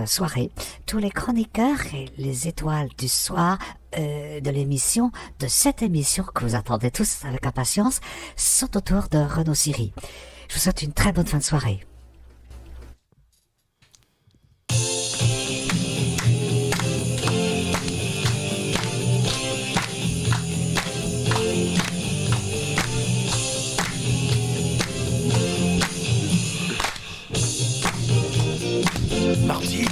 soirée, tous les chroniqueurs et les étoiles du soir de l'émission, de cette émission que vous attendez tous avec impatience, sont autour de Renaud Siri. Je vous souhaite une très bonne fin de soirée. Parti.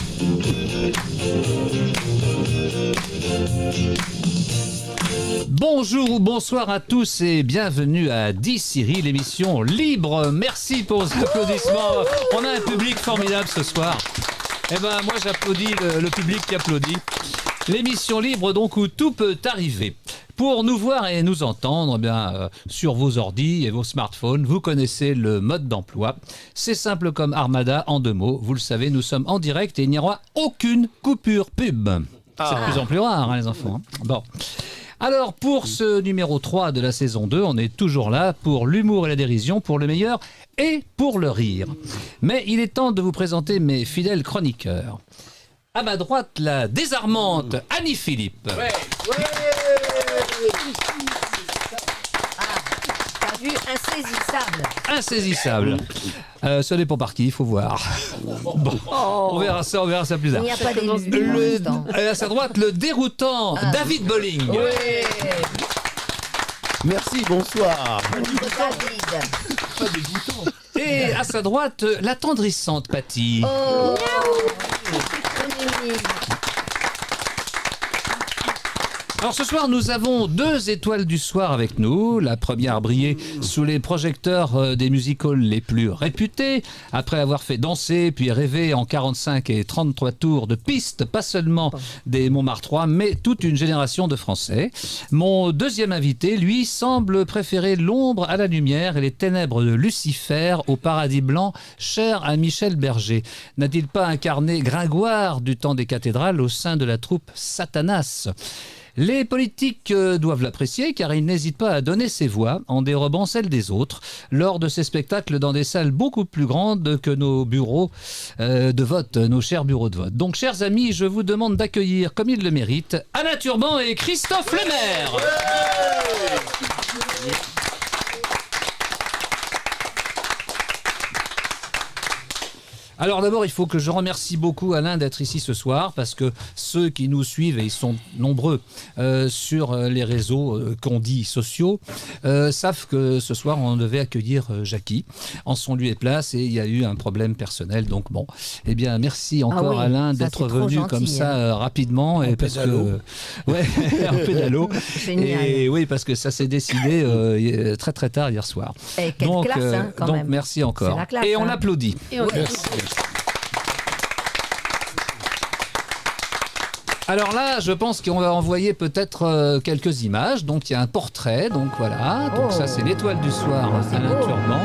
Bonjour ou bonsoir à tous et bienvenue à Dis Siri, l'émission libre. Merci pour vos applaudissements. On a un public formidable ce soir. Eh ben moi j'applaudis le public qui applaudit. L'émission libre donc où tout peut arriver. Pour nous voir et nous entendre, eh bien, sur vos ordis et vos smartphones, vous connaissez le mode d'emploi. C'est simple comme Armada en 2 mots. Vous le savez, nous sommes en direct et il n'y aura aucune coupure pub. C'est de plus en plus rare, hein, les enfants. Bon. Alors, pour ce numéro 3 de la saison 2, on est toujours là pour l'humour et la dérision, pour le meilleur et pour le rire. Mais il est temps de vous présenter mes fidèles chroniqueurs. À ma droite, la désarmante Annie Philippe. Ouais. T'as vu, insaisissable. Ce n'est pas parti, il faut voir. Bon, on verra ça plus tard. Il n'y a pas d'élu. À sa droite, le déroutant David Bolling. Ouais. Merci, bonsoir. David. Et à sa droite, l'attendrissante Patty. Oh. Alors ce soir, nous avons 2 étoiles du soir avec nous. La première brillait sous les projecteurs des musicals les plus réputés. Après avoir fait danser puis rêver en 45 et 33 tours de piste, pas seulement des Montmartrois, mais toute une génération de Français. Mon deuxième invité, lui, semble préférer l'ombre à la lumière et les ténèbres de Lucifer au paradis blanc, cher à Michel Berger. N'a-t-il pas incarné Gringoire du temps des cathédrales au sein de la troupe Satanas ? Les politiques doivent l'apprécier car il n'hésite pas à donner ses voix en dérobant celles des autres lors de ses spectacles dans des salles beaucoup plus grandes que nos bureaux de vote, nos chers bureaux de vote. Donc, chers amis, je vous demande d'accueillir, comme ils le méritent, Alain Turban et Christophe Lemaire. Alors d'abord, il faut que je remercie beaucoup Alain d'être ici ce soir parce que ceux qui nous suivent, et ils sont nombreux sur les réseaux qu'on dit sociaux, savent que ce soir on devait accueillir Jackie en son lieu et place et il y a eu un problème personnel. Donc bon, eh bien merci encore Alain d'être venu comme ça rapidement. Et parce que ouais, un pédalo. Et oui, parce que ça s'est décidé très très tard hier soir. Et quelle classe, quand donc même. merci encore. C'est la classe, et on l'applaudit. Alors là, je pense qu'on va envoyer peut-être quelques images. Donc il y a un portrait, donc voilà. Donc ça c'est l'étoile du soir, Alain Turban.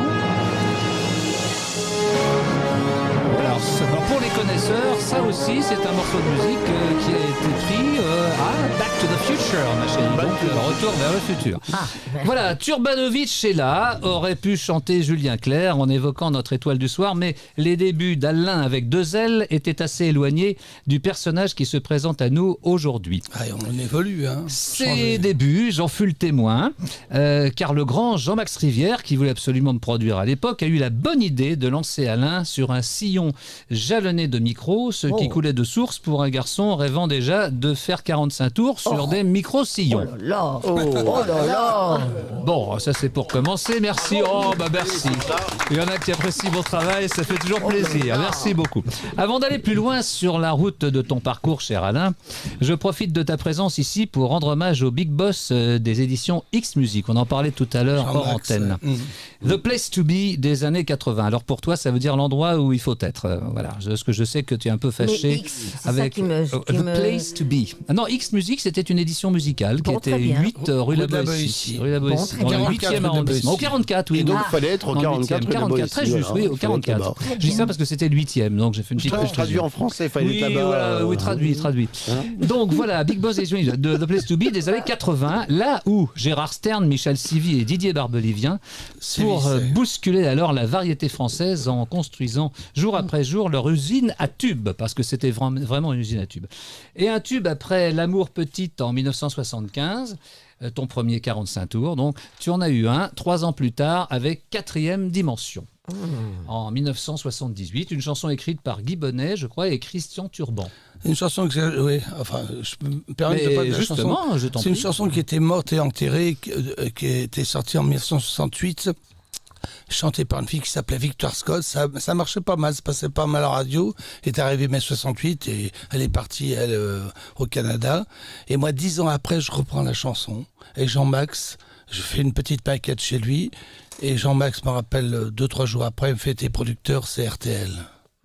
Alors pour les connaisseurs, ça aussi c'est un morceau de musique qui a été pris à Back to the Future, ma chérie. Donc retour vers le futur. Voilà, Turbanovic est là, aurait pu chanter Julien Clerc en évoquant notre étoile du soir, mais les débuts d'Alain avec 2 L étaient assez éloignés du personnage qui se présente à nous aujourd'hui. On évolue, hein. Ces débuts, j'en fus le témoin, car le grand Jean-Max Rivière, qui voulait absolument me produire à l'époque, a eu la bonne idée de lancer Alain sur un sillon jalonné de micros, ce qui coulait de source pour un garçon rêvant déjà de faire 45 tours sur des micro-sillons. Oh là là. Bon, ça c'est pour commencer, merci. Merci. Il y en a qui apprécient mon travail, ça fait toujours plaisir. Merci beaucoup. Avant d'aller plus loin sur la route de ton parcours, cher Alain, je profite de ta présence ici pour rendre hommage au big boss des éditions X-Music. On en parlait tout à l'heure hors antenne. The Place to Be des années 80. Alors pour toi, ça veut dire l'endroit où il faut être. Voilà. Parce que je sais que tu es un peu fâché avec The Place to Be. Ah non, X-Music, c'était une édition musicale qui était 8 rue La Boétie. Rue La Boétie, dans le 8e arrondissement. Au 44, oui. Et donc il fallait être au 44 rue La Boétie. Très juste, oui, au 44. Je dis ça parce que c'était le 8e, donc j'ai fait une petite précision. Traduit en français, il fallait être là-bas. Oui, traduit. Donc voilà, Big Boss de The Place to Be des années 80, là où Gérard Stern, Michel Sivy et Didier Barbelivien pour bousculer alors la variété française en construisant jour après jour leur usine à tubes. parce que c'était vraiment une usine à tubes. Et un tube après L'amour petite en 1975, ton premier 45 tours, donc tu en as eu un 3 ans plus tard avec Quatrième dimension. En 1978, une chanson écrite par Guy Bonnet, je crois, et Christian Turban. Une chanson que oui, enfin, je me permets de parler de la chanson. C'est une chanson qui était morte et enterrée, qui était sortie en 1968, chantée par une fille qui s'appelait Victoire Scott. Ça marchait pas mal, ça passait pas mal à la radio. Elle est arrivée mai 68 et elle est partie, elle, au Canada. Et moi, 10 ans après, je reprends la chanson. Et Jean-Max, je fais une petite maquette chez lui. Et Jean-Max me rappelle 2-3 jours après, il me fait tes producteurs, c'est RTL.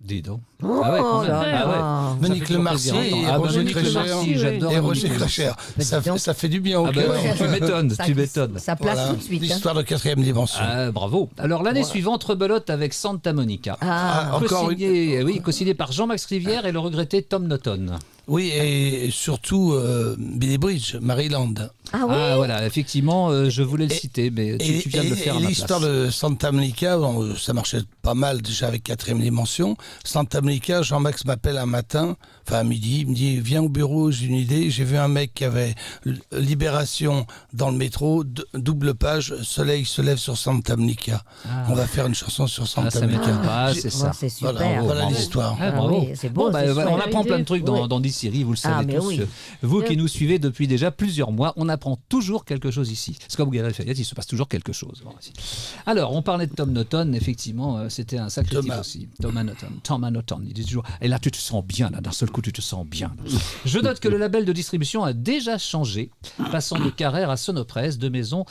Dis donc. Oh Ah ouais, quand même. là là. Ah ouais. Monique Lemarcier et Roger Crécher. J'adore Et Monique Roger Lemarcier. Crécher. Ça fait du bien au Ah bah cœur. ouais, tu m'étonnes, tu m'étonnes. Ça place Voilà, tout de suite. l'histoire de Quatrième dimension. Ah, bravo. Alors l'année suivante, rebelote avec Santa Monica. Encore Co-signé par Jean-Max Rivière et le regretté Tom Notton. Oui, et surtout Billy Bridge, Maryland. Ah oui. Ah voilà, effectivement, je voulais le citer, mais tu viens de le faire à ma place. L'histoire de Santa Monica, bon, ça marchait pas mal déjà avec Quatrième dimension. Santa Monica, Jean-Max m'appelle un matin, enfin à midi, il me dit viens au bureau, j'ai une idée. J'ai vu un mec qui avait Libération dans le métro, double page, Soleil se lève sur Santa Monica. On va faire une chanson sur Santa Monica. Ah, c'est ça. C'est super. Voilà l'histoire. Ah, bravo. oui, c'est beau, Bon, bah, c'est voilà, on chouette. apprend plein de trucs dans D'ici, vous le savez mais tous. oui. Vous qui nous suivez depuis déjà plusieurs mois, on apprend toujours quelque chose ici. C'est comme Gary Fayette, il se passe toujours quelque chose. Bon, ici. Alors, on parlait de Tom Notton, effectivement, c'était un sacré type aussi. Thomas Notton, il dit toujours, et là tu te sens bien, là, d'un seul coup tu te sens bien. Je note que le label de distribution a déjà changé, passant de Carrère à Sonopresse, deux maisons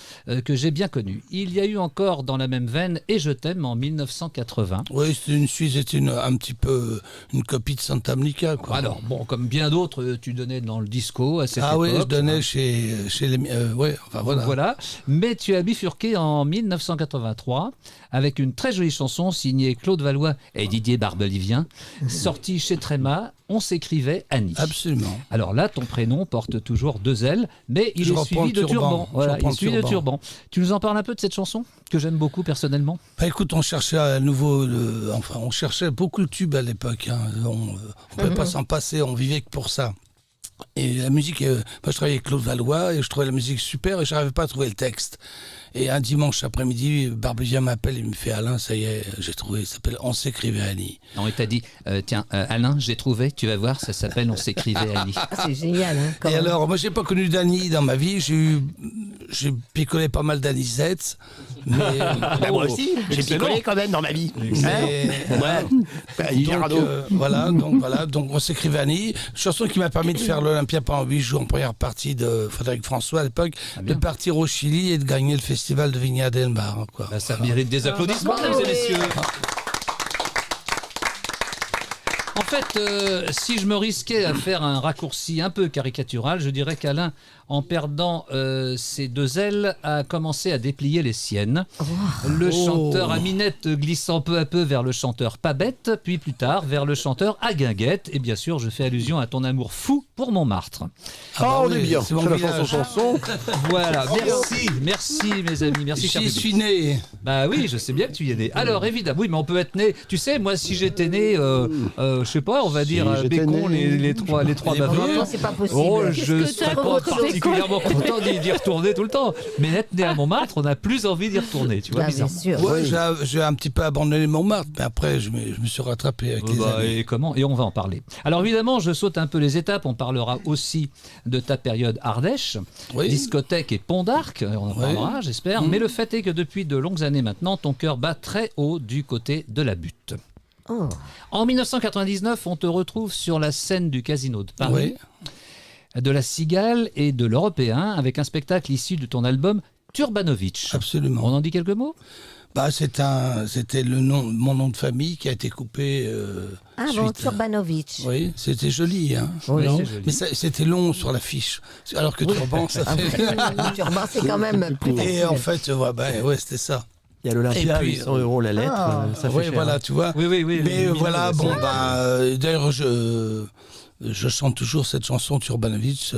que j'ai bien connues. Il y a eu encore dans la même veine Et je t'aime en 1980. Oui, c'était une Suisse, c'était un petit peu une copie de Santa Monica, quoi. Alors, bon, comme bien d'autres, tu donnais dans le disco à cette époque. Ah oui, je donnais chez les... ouais, enfin voilà. Voilà. Mais tu as bifurqué en 1983 avec une très jolie chanson signée Claude Valois et Didier Barbelivien, sortie chez Tréma. On s'écrivait Annie. Absolument. Alors là, ton prénom porte toujours deux ailes, mais il est suivi de turban. Voilà, il est suivi de turban. Tu nous en parles un peu de cette chanson que j'aime beaucoup personnellement? Bah écoute, on cherchait à nouveau, on cherchait beaucoup le tube à l'époque. Hein. On ne pouvait pas s'en passer, on vivait que pour ça. Et la musique, moi je travaillais avec Claude Valois et je trouvais la musique super et je n'arrivais pas à trouver le texte. Et un dimanche après-midi, Barbelivien m'appelle et il me fait Alain, ça y est, j'ai trouvé, ça s'appelle On s'écrivait Annie. Non, il t'a dit tiens, Alain, j'ai trouvé, tu vas voir, ça s'appelle On s'écrivait Annie. C'est génial. Hein, et alors, moi j'ai pas connu d'Annie dans ma vie, j'ai picolé pas mal d'Annie Z. Mais moi aussi, j'ai picolé quand même dans ma vie. Donc on s'écrivait Annie, chanson qui m'a permis de faire l'Olympia pendant 8 jours en première partie de Frédéric François à l'époque, de partir au Chili et de gagner le festival de Viña del Mar. Quoi. Bah, ça mérite des applaudissements, mesdames et messieurs. En fait, si je me risquais à faire un raccourci un peu caricatural, je dirais qu'Alain, en perdant ses deux ailes, a commencé à déplier les siennes. Le chanteur à minette glissant peu à peu vers le chanteur pas bête, puis plus tard vers le chanteur à guinguette. Et bien sûr, je fais allusion à ton amour fou pour Montmartre. On est bien, c'est mon chanson. Voilà, merci mes amis, merci. J'y suis né. Bah oui, je sais bien que tu y es né. Alors évidemment, oui, mais on peut être né. Tu sais, moi, si j'étais né, je sais pas, on va dire Bécon, les trois bavures. Non, c'est pas possible. Oh, je serais pas particulièrement content d'y retourner tout le temps. Mais être né à Montmartre, on n'a plus envie d'y retourner. Tu vois, Bien bizarre. sûr. Ouais, j'ai un petit peu abandonné Montmartre, mais après je me suis rattrapé avec les années. Et comment? Et on va en parler. Alors évidemment, je saute un peu les étapes. On parlera aussi de ta période Ardèche, discothèque et Pont d'Arc. On en parlera, j'espère. Mais le fait est que depuis de longues années maintenant, ton cœur bat très haut du côté de la butte. En 1999, on te retrouve sur la scène du Casino de Paris, de la Cigale et de l'Européen, avec un spectacle issu de ton album Turbanovitch. Absolument. On en dit quelques mots? C'était mon nom de famille qui a été coupé. Turbanovitch. Oui, c'était joli. Hein. Oui, non, c'est joli. mais c'était long sur l'affiche. Alors que Turban, ça fait. Turban, c'est quand même plus facile. Et en fait, c'était ça. Il y a l'Olympia, 800 € la lettre, ça fait cher. Voilà, tu vois. Oui. Mais voilà, d'ailleurs, je chante toujours cette chanson Turbanovitch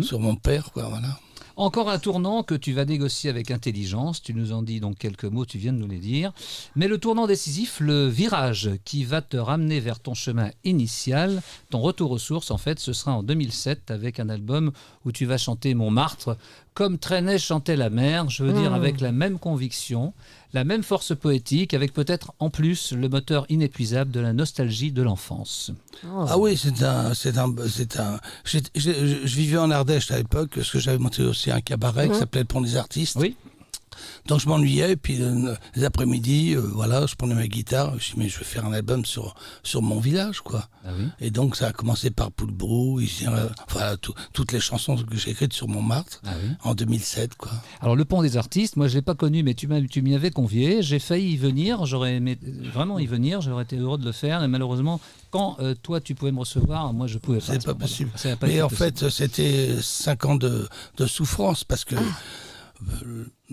sur mon père, quoi, voilà. Encore un tournant que tu vas négocier avec intelligence. Tu nous en dis donc quelques mots, tu viens de nous les dire. Mais le tournant décisif, le virage qui va te ramener vers ton chemin initial, ton retour aux sources, en fait, ce sera en 2007 avec un album où tu vas chanter Montmartre comme traînait chantait la mer, je veux dire avec la même conviction, la même force poétique, avec peut-être en plus le moteur inépuisable de la nostalgie de l'enfance. Ah oui, je vivais en Ardèche à l'époque, parce que j'avais monté aussi un cabaret qui s'appelait Le Pont des Artistes. Oui. Donc je m'ennuyais, puis les après-midi, voilà, je prenais ma guitare, je me suis dit, mais je vais faire un album sur mon village, quoi. Ah oui. Et donc ça a commencé par Poulbrou, voilà, toutes les chansons que j'ai écrites sur Montmartre, en 2007, quoi. Alors le Pont des Artistes, moi je ne l'ai pas connu, mais tu m'y avais convié, j'ai failli y venir, j'aurais aimé vraiment y venir, j'aurais été heureux de le faire, et malheureusement, quand toi tu pouvais me recevoir, moi je pouvais pas. C'est pas possible. Mais en fait, c'était 5 ans de souffrance, parce que...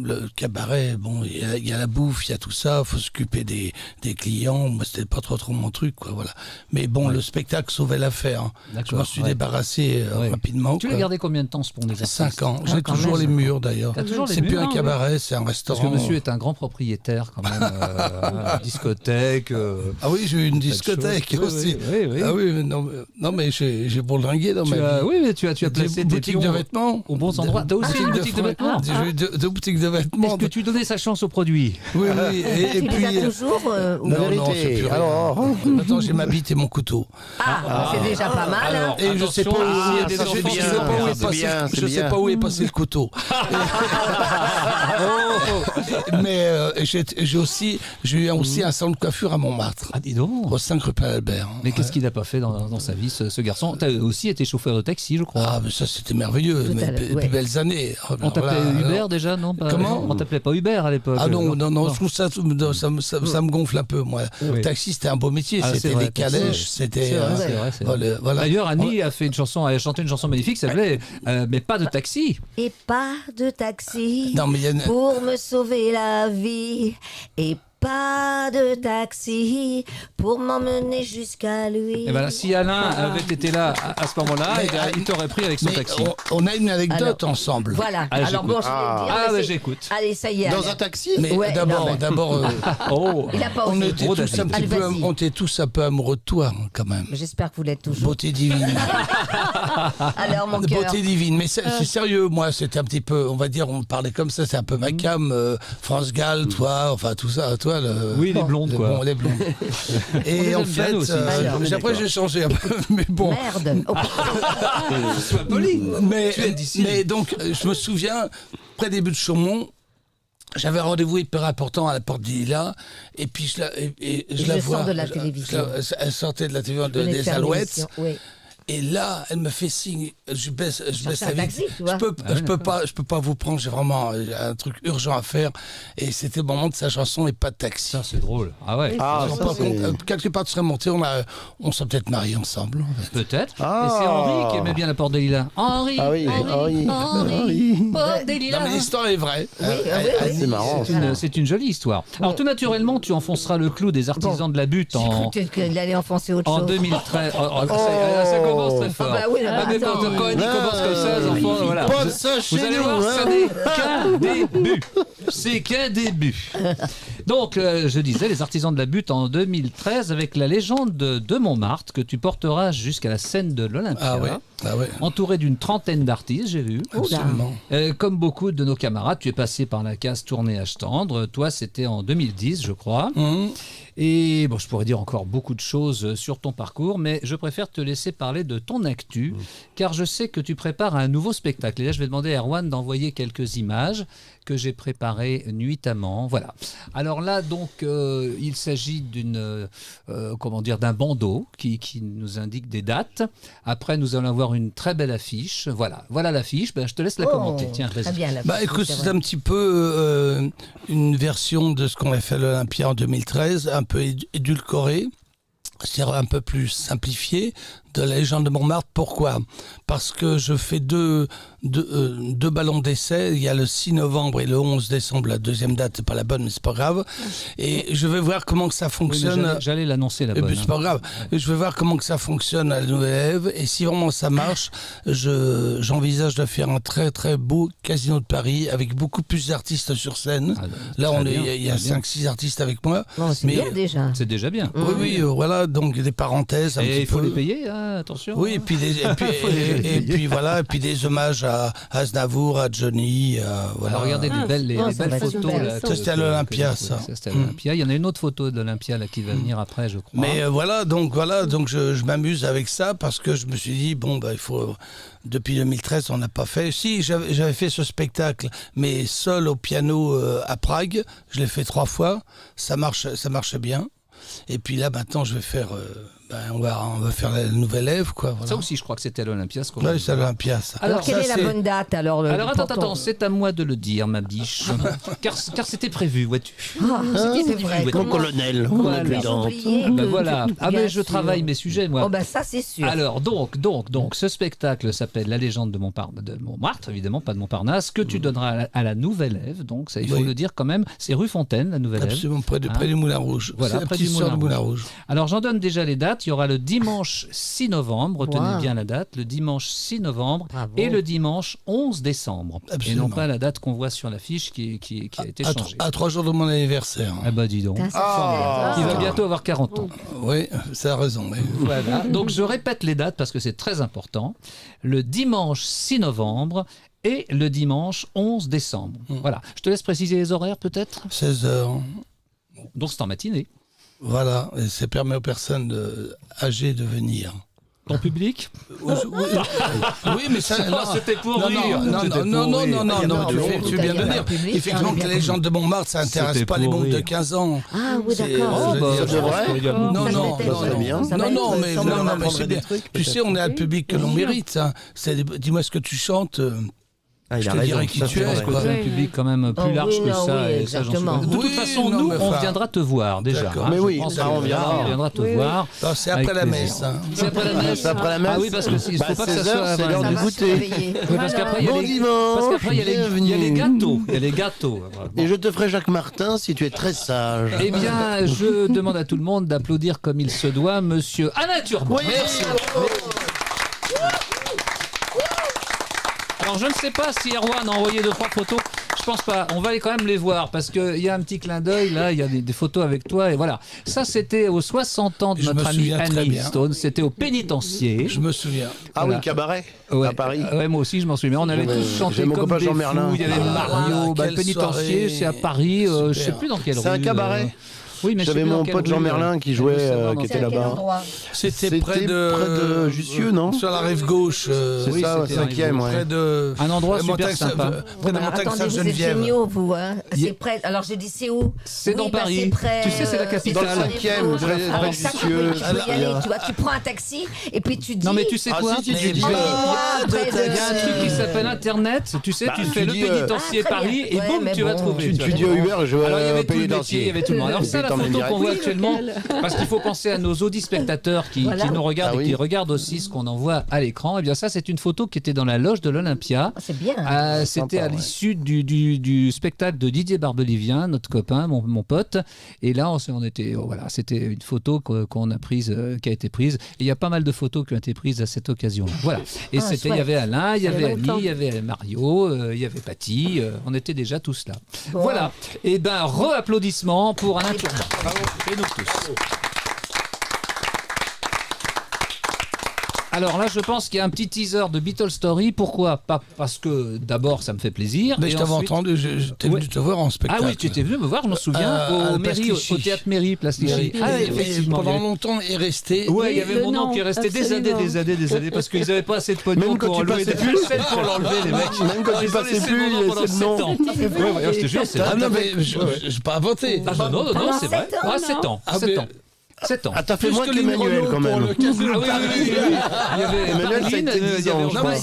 Le cabaret, bon, il y a la bouffe, il y a tout ça, il faut s'occuper des clients. Moi, c'était pas trop mon truc, quoi, voilà. Mais bon, le spectacle sauvait l'affaire. Hein. Je m'en suis débarrassé rapidement. Tu l'as gardé combien de temps, ce Pont des Artistes? 5 ans. J'ai toujours les murs, d'ailleurs. C'est plus un cabaret, c'est un restaurant. Parce que monsieur est un grand propriétaire, quand même. Discothèque. Ah oui, j'ai eu une discothèque aussi. Oui. Ah oui, non, mais j'ai bourlingué dans ma vie. Oui, mais tu as placé des boutiques de vêtements. Au bon endroit. T'as aussi une boutique de vêtements? J'ai eu 2 boutiques de vêtements. Est-ce que tu donnais sa chance aux produits? Oui. Et puis, les as toujours non, c'est plus rien. Alors, maintenant j'ai ma bite et mon couteau. C'est déjà pas mal. Alors, et je sais pas où est passé le couteau. Mais j'ai eu aussi un salon de coiffure à Montmartre. Ah, dis donc. Au 5 rue Paul-Albert. Mais qu'est-ce qu'il n'a pas fait dans sa vie, ce garçon? Tu as aussi été chauffeur de taxi, je crois. Ah, mais ça c'était merveilleux. Les plus belles années. On t'appelait Uber déjà, non? Comment? On t'appelait pas Uber à l'époque? Ah non, je trouve ça me gonfle un peu, moi. Le taxi, c'était un beau métier. C'était des calèches. C'était. C'est vrai. Voilà. D'ailleurs, Annie a chanté une chanson magnifique qui s'appelait Mais pas de taxi. Et pas de taxi Non, mais pour me sauver la vie. Et pas de taxi pour m'emmener jusqu'à lui. Et voilà, si Alain avait été là à ce moment-là, il t'aurait pris avec son taxi. On a une anecdote ensemble. Voilà. Alors bon, je vais le dire. J'écoute. Allez, ça y est. Dans un taxi? Mais d'abord, il a pas on osé. était tous un peu amoureux de toi, quand même. J'espère que vous l'êtes toujours. Beauté divine. Alors, mon cœur. Beauté divine. Mais c'est sérieux, moi, c'était un petit peu, on va dire, on parlait comme ça, c'est un peu ma cam, France Gall, toi, enfin tout ça, toi. Oui, les blondes, quoi. Bon, les blondes. Et en fait, après j'ai changé un peu, mais bon. Merde. Sois poli. Mais donc, je me souviens, près des buts de Chaumont, j'avais un rendez-vous hyper important à la porte des Lilas, et puis je la vois. Sors de la télévision. Elle sortait de la télévision des Alouettes. Et là, elle me fait signe, je baisse la vitre. Je peux pas vous prendre, j'ai vraiment un truc urgent à faire. Et c'était le moment de sa chanson et pas de taxi. Ça, c'est drôle. Ah ouais. Quelque part, tu serais monté, on serait peut-être mariés ensemble. Peut-être. Et c'est Henri qui aimait bien la porte des Lilas. Henri. Porte des Lilas. Non, mais l'histoire est vraie. C'est marrant. C'est une jolie histoire. Alors, tout naturellement, tu enfonceras le clou des artisans de la butte en 2013. Ça commence très fort. Ah bah oui, quand il commence comme ça, les enfants, voilà. Vous allez voir, ce n'est qu'un début. C'est qu'un début. Donc, je disais, les artisans de la butte en 2013 avec la légende de Montmartre que tu porteras jusqu'à la scène de l'Olympia. Ah ouais. Entouré d'une trentaine d'artistes, j'ai vu. Absolument. Comme beaucoup de nos camarades, tu es passé par la case Tournée Âge Tendre. Toi, c'était en 2010, je crois. Et bon, je pourrais dire encore beaucoup de choses sur ton parcours, mais je préfère te laisser parler de ton actu, car je sais que tu prépares un nouveau spectacle. Et là, je vais demander à Erwan d'envoyer quelques images que j'ai préparées nuitamment. Voilà. Alors là, donc, il s'agit d'un bandeau qui nous indique des dates. Après, nous allons avoir une très belle affiche. Voilà l'affiche. Je te laisse la commenter. Tiens, très bien. Écoute, c'est un petit peu une version de ce qu'on a fait à l'Olympia en 2013, un peu édulcorée. C'est un peu plus simplifié de la légende de Montmartre. Pourquoi ? Parce que je fais deux ballons d'essai. Il y a le 6 novembre et le 11 décembre. La deuxième date, c'est pas la bonne, mais c'est pas grave. Et je vais voir comment que ça fonctionne. Oui, j'allais l'annoncer la bonne. Et puis c'est pas grave. Ouais. Je vais voir comment que ça fonctionne à la Nouvelle Ève. Et si vraiment ça marche, j'envisage de faire un très très beau Casino de Paris avec beaucoup plus d'artistes sur scène. Là, il y a 5-6 artistes avec moi. Non, c'est bien déjà. C'est déjà bien. Oui, voilà, donc des parenthèses. Et il faut les payer, hein, attention. Oui, et puis puis voilà, et puis des hommages à Aznavour, à Johnny. Voilà. Alors regardez les belles photos. Ça, c'était à l'Olympia, ça. C'était à l'Olympia. Il y en a une autre photo de l'Olympia qui va venir après, je crois. Mais voilà, donc je m'amuse avec ça parce que je me suis dit, il faut. Depuis 2013, on n'a pas fait. Si, j'avais fait ce spectacle, mais seul au piano à Prague. Je l'ai fait 3 fois. Ça marche bien. Et puis là, maintenant, je vais faire. On va faire la Nouvelle Ève, quoi. Voilà. Ça aussi, je crois que c'était à l'Olympia. Oui, c'est à l'Olympia, ça. Alors, quelle est la bonne date alors attends, c'est à moi de le dire, ma biche. car c'était prévu, vois-tu. C'est vrai. Mon colonel, mon adjudante. Voilà. Ah, mais je travaille mes sujets, moi. Oh, ça, c'est sûr. Alors, donc, ce spectacle s'appelle La légende de Montmartre, évidemment, pas de Montparnasse, que tu donneras à la Nouvelle Ève. Donc, ça, il faut le dire quand même. C'est rue Fontaine, la Nouvelle Ève. Absolument, près du Moulin Rouge. Voilà, près du Moulin Rouge. Alors, j'en donne déjà les dates. Il y aura le dimanche 6 novembre, retenez bien la date, le dimanche 6 novembre et le dimanche 11 décembre. Absolument. Et non pas la date qu'on voit sur l'affiche qui a été changée. À 3 jours de mon anniversaire. Ah bah dis donc. Qui va bientôt avoir 40 ans. Oui, ça a raison. Oui. Voilà. Donc je répète les dates parce que c'est très important. Le dimanche 6 novembre et le dimanche 11 décembre. Voilà. Je te laisse préciser les horaires peut-être ? 16h. Donc c'est en matinée. Voilà, et ça permet aux personnes âgées de venir. Ton public ? Oui, mais ça. C'était pour rire. Non, tu viens de dire. Effectivement, que les gens de Montmartre, ça n'intéresse pas les mômes de 15 ans. Ah oui, d'accord. Ça devrait. Non, mais c'est bien. Tu sais, on a le public que l'on mérite. Dis-moi ce que tu chantes. Je te dirais qui tu es. C'est un public quand même plus large que ça. Et ça, j'en suis pas. De toute façon, nous, on viendra te voir déjà. Mais oui, ça on viendra te voir. C'est après la messe. C'est après la messe. Ah oui, parce que il faut pas que ça soit. C'est l'heure du goûter. Parce qu'après, il y a les gâteaux. Il y a les gâteaux. Et je te ferai Jacques Martin si tu es très sage. Eh bien, je demande à tout le monde d'applaudir comme il se doit Monsieur Alain Turban. Merci. Alors je ne sais pas si Erwan a envoyé 2-3 photos, je pense pas, on va quand même les voir parce qu'il y a un petit clin d'œil là, il y a des photos avec toi et voilà. Ça c'était aux 60 ans de notre amie Annie Stone, c'était au pénitencier. Je me souviens. Ah oui, cabaret à Paris. Ouais, moi aussi je m'en souviens, on avait tous chanté comme des fous, il y avait Mario, le pénitencier c'est à Paris, je sais plus dans quelle rue. C'est un cabaret. Oui, mais j'avais mon pote Jean Merlin qui jouait, qui était là-bas. C'était près de Jussieu, non ? Sur la rive gauche. C'est ça, 5e, ouais. Près de un endroit super sympa. Près de Montagne Sainte-Geneviève. C'est génial, vous. C'est près. Alors j'ai dit c'est où ? C'est dans Paris. Tu sais, c'est la capitale. Dans le 5e, près de Jussieu. Tu vois, tu prends un taxi et puis tu dis. Non, mais tu sais quoi ? Il y a un truc qui s'appelle Internet. Tu sais, tu fais le pénitencier Paris et boum, tu vas trouver. Tu dis au Uber, je vais payer il y avait tout le monde. Alors ça, la photo qu'on voit actuellement, parce qu'il faut penser à nos audispectateurs qui nous regardent et qui regardent aussi ce qu'on envoie à l'écran. Et bien ça, c'est une photo qui était dans la loge de l'Olympia. C'est bien. C'était à l'issue du spectacle de Didier Barbelivien, notre copain, mon pote. Et là, on était, voilà, c'était une photo qu'on a prise, qui a été prise. Et il y a pas mal de photos qui ont été prises à cette occasion. Voilà. Et il y avait Alain, il y avait Annie, il y avait Mario, il y avait Paty. On était déjà tous là. Bon. Voilà. Et ben, re-applaudissements pour Alain Turban. Et nous tous. Alors là, je pense qu'il y a un petit teaser de Beatles Story. Pourquoi ? Pas parce que d'abord, ça me fait plaisir. Mais je t'avais entendu, j'étais venu te voir en spectacle. Ah oui, tu étais venu me voir, je me souviens, au théâtre Mairie, Place Clichy. Ah, effectivement. Pendant longtemps, est resté. Ouais, il y avait mon nom qui est resté des années, parce qu'ils n'avaient pas assez de pognon pour enlever des scènes pour l'enlever, les mecs. Même quand tu passais plus, il y avait 7 noms. Je te jure, c'est vrai. Ah non, mais je n'ai pas inventé. Ah non, c'est vrai. 7 ans. 7 ans. Ah, t'as fait moins que Emmanuel quand même. Ah oui. Il y avait Marilyn, il y avait Renaud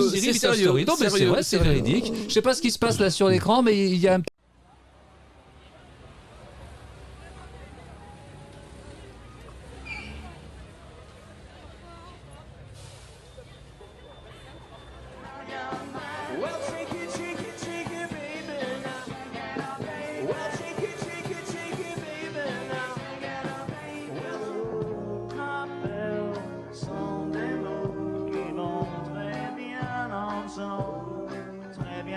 Siri, Beatles Story. Non, mais c'est vrai, c'est véridique. Je sais pas ce qui se passe là sur l'écran, mais il y a un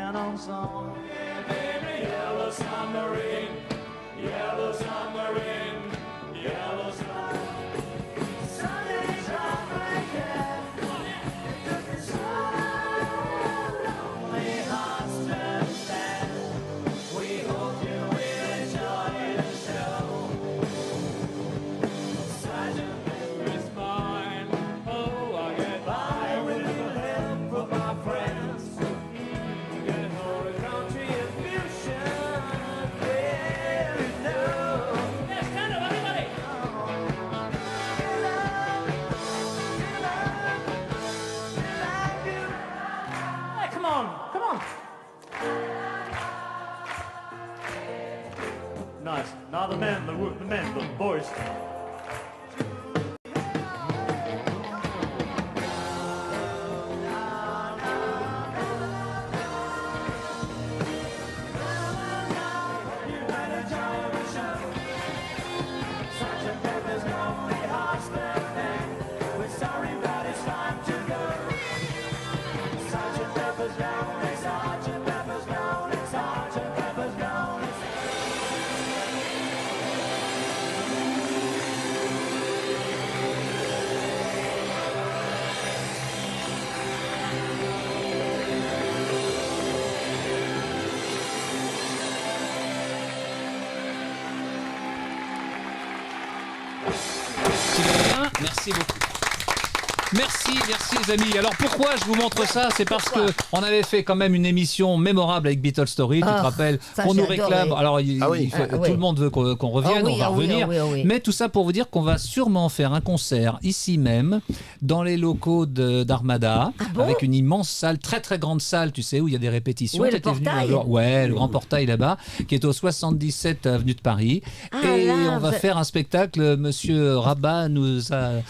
piano song. Yellow submarine, yellow submarine, yellow submarine. Sunday's off again. It took me so lonely hearts to stand. We hope you will enjoy the show. Such a memory's mine. Oh, I get by with a little help from my friends. Get whole country in fusion. Yeah, you know. Yes, stand up, everybody. Hey, come on, come on. Nice. Now the men, the boys. Merci beaucoup. Merci les amis. Alors pourquoi je vous montre ça? C'est parce que on avait fait quand même une émission mémorable avec Beatles Story, tu te rappelles, qu'on nous réclame. Alors tout le monde veut qu'on revienne, on va revenir. Mais tout ça pour vous dire qu'on va sûrement faire un concert ici même, dans les locaux d'Armada, avec une immense salle, très très grande salle, tu sais, où il y a des répétitions. Oui, le portail. Le grand portail là-bas, qui est au 77 avenue de Paris. On va faire un spectacle. Monsieur Rabat nous a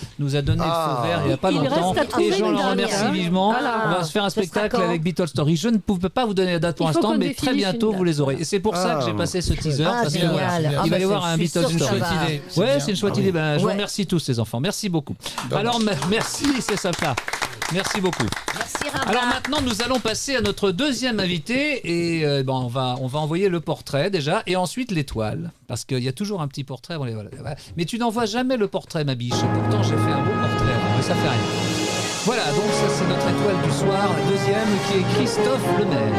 donné le feu vert il n'y a pas longtemps. Et j'en le remercie vivement. On va se faire un spectacle avec Beatles Story. Je ne pouvais pas vous donner la date pour l'instant, mais très bientôt vous les aurez. Et c'est pour ça que j'ai passé ce teaser. Parce que, il va y avoir un Beatles Story. Ouais, c'est une chouette idée. Je vous remercie tous les enfants. Merci beaucoup. Alors merci, c'est sympa. Merci beaucoup. Merci Rabat. Alors maintenant, nous allons passer à notre deuxième invité et on va envoyer le portrait déjà et ensuite l'étoile. Parce qu'il y a toujours un petit portrait. Voilà. Mais tu n'envoies jamais le portrait, ma biche. Pourtant, j'ai fait un beau portrait. Mais ça fait rien. Voilà, donc ça c'est notre étoile du soir, la deuxième, qui est Christophe Lemaire.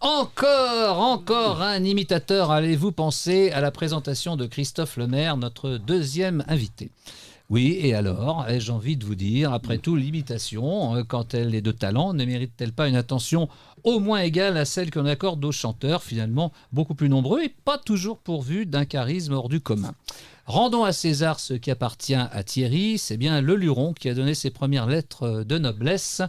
Encore un imitateur. Allez-vous penser à la présentation de Christophe Lemaire, notre deuxième invité? Oui, et alors, ai-je envie de vous dire, après tout, l'imitation, quand elle est de talent, ne mérite-t-elle pas une attention au moins égale à celle qu'on accorde aux chanteurs, finalement beaucoup plus nombreux et pas toujours pourvus d'un charisme hors du commun? Rendons à César ce qui appartient à Thierry, c'est bien le luron qui a donné ses premières lettres de noblesse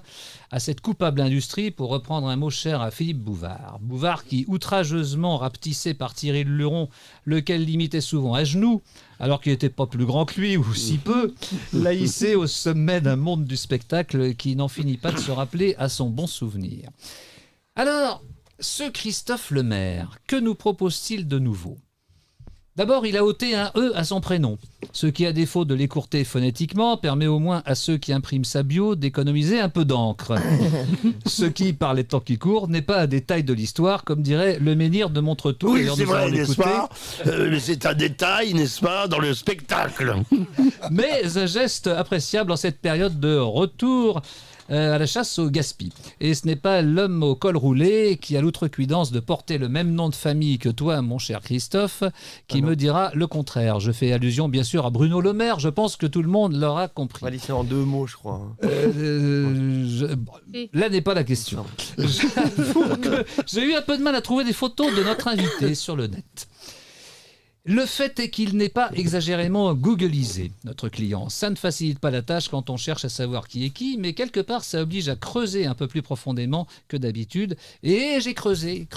à cette coupable industrie, pour reprendre un mot cher à Philippe Bouvard. Bouvard qui, outrageusement rapetissé par Thierry le luron, lequel l'imitait souvent à genoux, alors qu'il n'était pas plus grand que lui, ou si peu, l'a hissé au sommet d'un monde du spectacle qui n'en finit pas de se rappeler à son bon souvenir. Alors, ce Christophe Lemaire, que nous propose-t-il de nouveau ? D'abord, il a ôté un « e » à son prénom, ce qui, à défaut de l'écourter phonétiquement, permet au moins à ceux qui impriment sa bio d'économiser un peu d'encre. Ce qui, par les temps qui courent, n'est pas un détail de l'histoire, comme dirait le menhir de Montretout. Oui, c'est vrai, n'est-ce pas ? Mais c'est un détail, n'est-ce pas, dans le spectacle. Mais un geste appréciable en cette période de retour à la chasse au gaspille. Et ce n'est pas l'homme au col roulé qui a l'outrecuidance de porter le même nom de famille que toi, mon cher Christophe, qui me dira le contraire. Je fais allusion bien sûr à Bruno Le Maire, je pense que tout le monde l'aura compris. C'est en 2 mots, je crois. Là n'est pas la question. J'avoue que j'ai eu un peu de mal à trouver des photos de notre invité sur le net. Le fait est qu'il n'est pas exagérément googlisé, notre client. Ça ne facilite pas la tâche quand on cherche à savoir qui est qui, mais quelque part, ça oblige à creuser un peu plus profondément que d'habitude. Et j'ai creusé,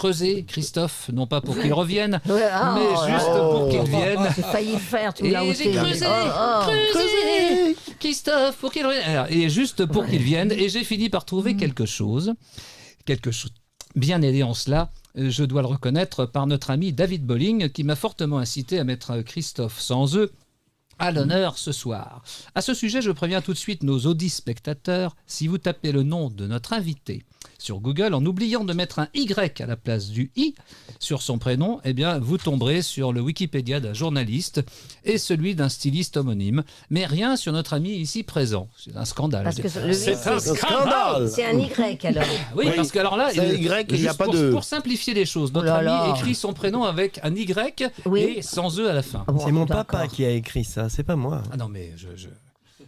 Christophe, non pas pour qu'il revienne, mais juste pour qu'il vienne. J'ai failli le faire, tu l'as aussi. Et j'ai creusé, Christophe, pour qu'il revienne. Et juste pour qu'il vienne, et j'ai fini par trouver quelque chose bien aidé en cela, je dois le reconnaître, par notre ami David Bolling, qui m'a fortement incité à mettre Christophe sans eux à l'honneur ce soir. À ce sujet, je préviens tout de suite nos spectateurs, si vous tapez le nom de notre invité sur Google en oubliant de mettre un Y à la place du I sur son prénom, eh bien, vous tomberez sur le Wikipédia d'un journaliste et celui d'un styliste homonyme, mais rien sur notre ami ici présent. C'est un scandale. Parce que C'est un scandale. c'est un Y alors. Oui, parce que alors là, C'est un Y, il n'y a juste pas de... pour simplifier les choses, notre Oh là ami là. écrit son prénom avec un Y Oui. et sans E à la fin. Ah bon, C'est mon d'accord. papa qui a écrit ça, c'est pas moi. Ah non, mais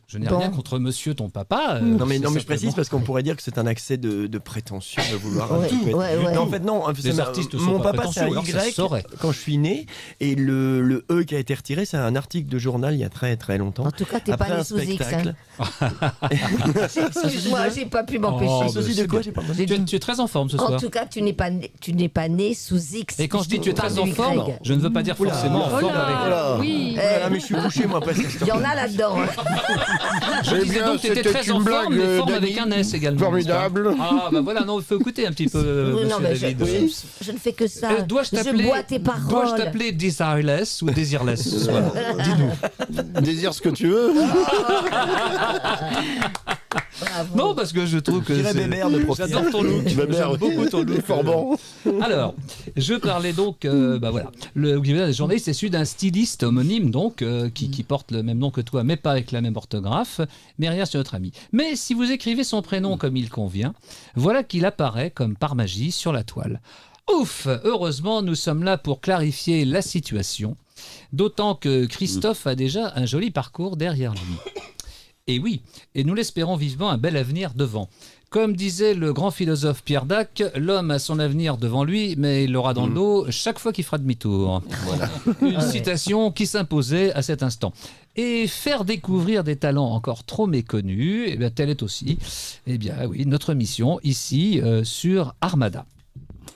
je n'ai Bon. rien contre monsieur ton papa. Non mais c'est je précise simplement- parce qu'on pourrait dire que c'est un accès de prétention de vouloir un Ouais, petit peu être- ouais, ouais. Non en fait non, Les artistes sont mon pas papa c'est un prétentieux, alors ça se Y saurait. quand je suis né et le E qui a été retiré c'est un article de journal il y a très très longtemps. En tout cas, t'es Après pas né un sous X. spectacle. Excuse-moi, j'ai pas pu m'empêcher. Oh, Un souci c'est de quoi bien. j'ai pas Tu es très en forme ce En soir. tout cas, tu n'es pas né sous X. Et quand je dis tu es Par très en du forme, Y. je ne veux pas dire forcément en forme avec. Voilà. Oui. Oh là là, mais je suis couché moi presque. Il y en a là-dedans. hein. Je Eh disais bien, donc que tu étais c'était très en une forme, mais blague, forme Dany. avec un S également. Formidable. n'est-ce pas Ah bah voilà, non, il faut écouter un petit peu, Oui, monsieur non, mais David. je ne fais que ça. Dois-je Je t'appeler bois tes dois-je paroles. t'appeler Desireless ou Desireless ce soir Désire ce que tu veux. Bravo. Non, parce que je trouve que Je dirais Bébert de profil. j'adore ton look. Bébert, J'aime beaucoup ton Il est look. fort bon. Alors, je parlais donc, bah voilà, le Wikipédia des journalistes est celui d'un styliste homonyme donc qui porte le même nom que toi, mais pas avec la même orthographe, mais rien sur notre ami. Mais si vous écrivez son prénom comme il convient, voilà qu'il apparaît comme par magie sur la toile. Ouf! Heureusement, nous sommes là pour clarifier la situation, d'autant que Christophe a déjà un joli parcours derrière lui. Et oui, et nous l'espérons vivement un bel avenir devant. Comme disait le grand philosophe Pierre Dac, l'homme a son avenir devant lui, mais il l'aura dans le dos chaque fois qu'il fera demi-tour. Une citation qui s'imposait à cet instant. Et faire découvrir des talents encore trop méconnus, eh bien, telle est aussi oui, notre mission ici sur Armada.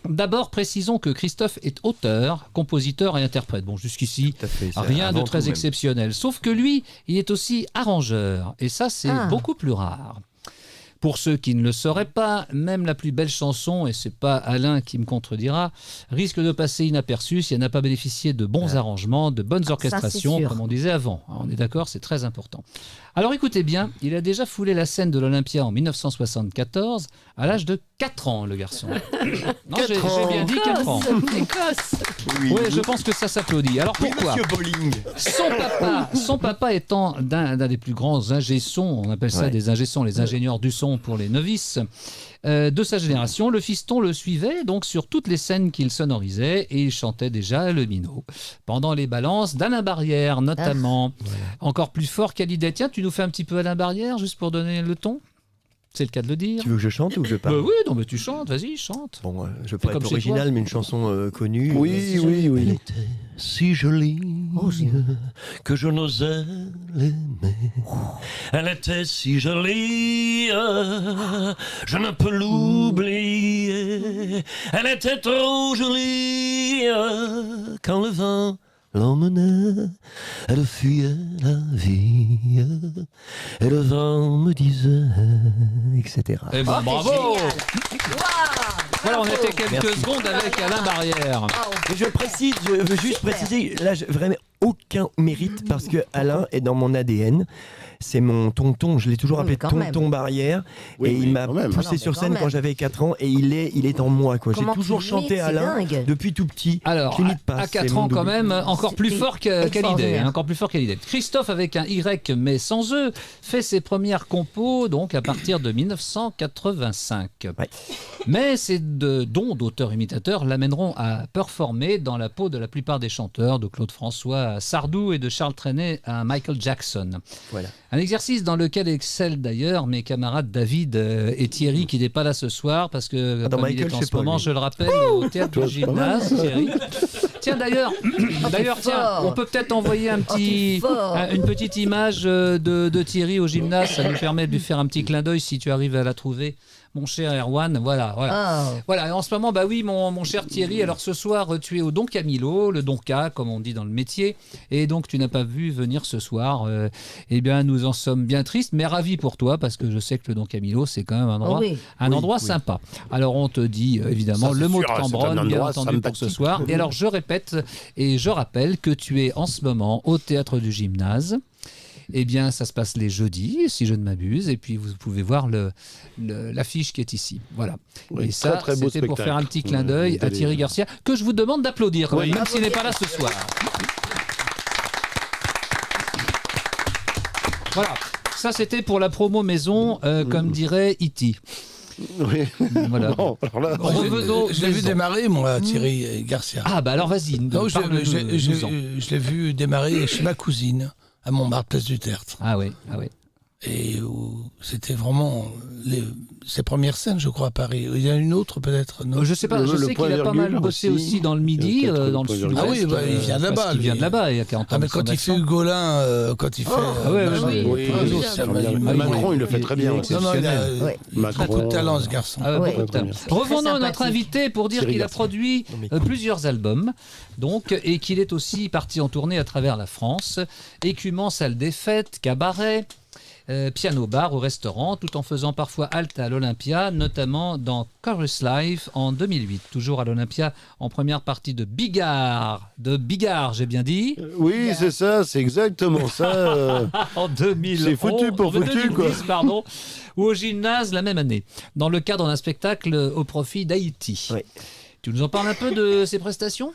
D'abord, précisons que Christophe est auteur, compositeur et interprète. Bon, jusqu'ici, Tout à fait, c'est rien de avant très tout, même. exceptionnel. Sauf que lui, il est aussi arrangeur. Et ça, c'est beaucoup plus rare. Pour ceux qui ne le sauraient pas, même la plus belle chanson, et c'est pas Alain qui me contredira, risque de passer inaperçue si elle n'a pas bénéficié de bons arrangements, de bonnes orchestrations, sûr. comme on disait avant. On est d'accord, c'est très important. Alors écoutez bien, il a déjà foulé la scène de l'Olympia en 1974, à l'âge de 4 ans, le garçon. Non, j'ai bien dit 4 ans. Oui, je pense que ça s'applaudit. Alors pourquoi Monsieur Bowling. son papa étant d'un des plus grands ingé-sons, on appelle ça des ingé-sons, les ingénieurs du son pour les novices, de sa génération, le fiston le suivait donc sur toutes les scènes qu'il sonorisait et il chantait déjà le minot. Pendant les balances d'Alain Barrière notamment. Encore plus fort qu'Hallyday. Tiens, tu nous fais un petit peu Alain Barrière juste pour donner le ton ? C'est le cas de le dire. Tu veux que je chante ou que je parle Oui, non mais tu chantes, vas-y, chante. Bon, je peux comme être chez original, toi. mais une chanson connue. Oui, oui, oui. Elle était si jolie que je n'osais l'aimer. Elle était si jolie, je ne peux l'oublier. Elle était trop jolie quand le vent l'emmenait. Elle fuyait la vie et le vent me disait, etc. Eh ben, bravo. Voilà, on était quelques Merci. secondes avec Alain Barrière. Et je veux juste préciser, là, vraiment aucun mérite parce que Alain est dans mon ADN. C'est mon tonton, je l'ai toujours Oui, appelé mais quand tonton Barrière. Oui, et oui, il m'a quand même. poussé Ah non, sur mais scène quand quand même. j'avais 4 ans et il est en moi. J'ai Comment toujours tu chanté l'imites, c'est Alain dingue. depuis tout petit. Alors, Je l'imite pas, à c'est 4 mon ans quand double. même, encore plus C'était fort qu'Hallyday. extraordinaire. Encore plus fort qu'Hallyday. Christophe, avec un Y mais sans E, fait ses premières compos donc à partir de 1985. Ouais. Mais ces dons d'auteur-imitateur l'amèneront à performer dans la peau de la plupart des chanteurs, de Claude François à Sardou et de Charles Trenet à Michael Jackson. Voilà. Un exercice dans lequel excellent d'ailleurs mes camarades David et Thierry qui n'est pas là ce soir parce que dans comme il Michael, est en je sais ce pas, moment, lui. je le rappelle, au théâtre Toi, du c'est pas mal. gymnase, Thierry. Tiens d'ailleurs, tiens, fort. on peut peut-être envoyer t'es fort. une petite image de Thierry au gymnase, ça nous permet de lui faire un petit clin d'œil si tu arrives à la trouver. mon cher Erwan. Voilà. Oh. Voilà, et en ce moment, bah oui, mon cher Thierry, alors ce soir, tu es au Don Camilo, le Don K, comme on dit dans le métier, et donc tu n'as pas vu venir ce soir. Eh bien, nous en sommes bien tristes, mais ravis pour toi, parce que je sais que le Don Camilo, c'est quand même un endroit sympa. Alors, on te dit, évidemment, Ça, c'est le mot de sûr, Cambronne, c'est un bien endroit entendu, pour ce sympathique. soir. Et alors, je répète et je rappelle que tu es en ce moment au Théâtre du Gymnase. Eh bien, ça se passe les jeudis, si je ne m'abuse, et puis vous pouvez voir l'affiche qui est ici. Voilà. Oui, et ça, très beau c'était pour spectacle. faire un petit clin d'œil à Thierry Garcia, que je vous demande d'applaudir, quand même s'il n'est pas là ce soir. Voilà. Ça, c'était pour la promo maison, comme dirait E.T. Oui. Voilà. Bon, alors là, Revenons Je l'ai vu maison. démarrer, moi, Thierry Garcia. Ah, bah alors vas-y. Non, parle-nous-en. je l'ai vu démarrer chez ma cousine, à Montmartre, place du Tertre. Ah oui. Et c'était vraiment ses premières scènes, je crois, à Paris. Il y a une autre, peut-être, non? Je sais pas, je Le sais point qu'il a pas mal virgule bossé aussi. aussi dans le Midi, Peut-être le dans le point sud-ouest. virgule. Ah oui, il vient de là-bas, parce qu'il vient lui. de là-bas, et quand Ah, mais quand il fait Hugolin, quand il fait... ouais, machin, oui. Oui, ça oui, va, il- Macron, il le fait très bien. Non, non, il a Ouais. beaucoup de talent, ce garçon. Ah, Ouais. beaucoup de talent. Très Revenons à notre sympathique. invité pour dire Thierry qu'il a Garcia. produit plusieurs albums, donc, et qu'il est aussi parti en tournée à travers la France, écumant salle des fêtes, cabaret, piano bar ou restaurant, tout en faisant parfois halte à l'Olympia, notamment dans Chorus Live en 2008, toujours à l'Olympia en première partie de Bigard, j'ai bien dit, Oui, c'est ça, c'est exactement ça. en 2011, C'est foutu pour foutu, 2010, quoi. pardon, ou au gymnase la même année, dans le cadre d'un spectacle au profit d'Haïti. Oui. Tu nous en parles un peu de ces prestations ?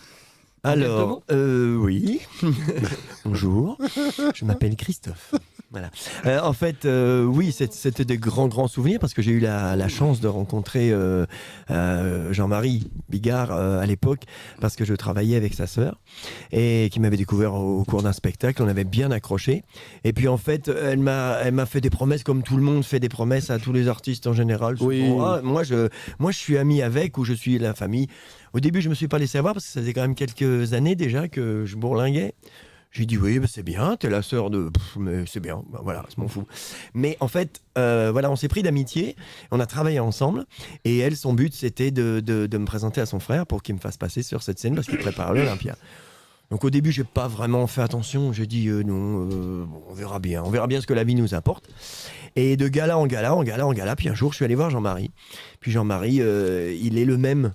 Alors, oui. Bonjour, je m'appelle Christophe. Voilà. En fait, oui, c'était de grands souvenirs parce que j'ai eu la chance de rencontrer Jean-Marie Bigard à l'époque parce que je travaillais avec sa sœur et qui m'avait découvert au cours d'un spectacle. On avait bien accroché. Et puis en fait, elle m'a fait des promesses comme tout le monde fait des promesses à tous les artistes en général. Oui. Bon, moi, je suis ami avec ou je suis la famille. Au début, je me suis pas laissé avoir parce que ça faisait quand même quelques années déjà que je bourlinguais. J'ai dit oui, bah c'est bien, t'es la sœur de... mais c'est bien, bah voilà, je m'en fous. Mais en fait, voilà, on s'est pris d'amitié, on a travaillé ensemble, et elle, son but, c'était de me présenter à son frère pour qu'il me fasse passer sur cette scène parce qu'il prépare l'Olympia. Donc au début, j'ai pas vraiment fait attention, j'ai dit non, bon, on verra bien ce que la vie nous apporte. Et de gala en gala, puis un jour, je suis allé voir Jean-Marie. Puis Jean-Marie, il est le même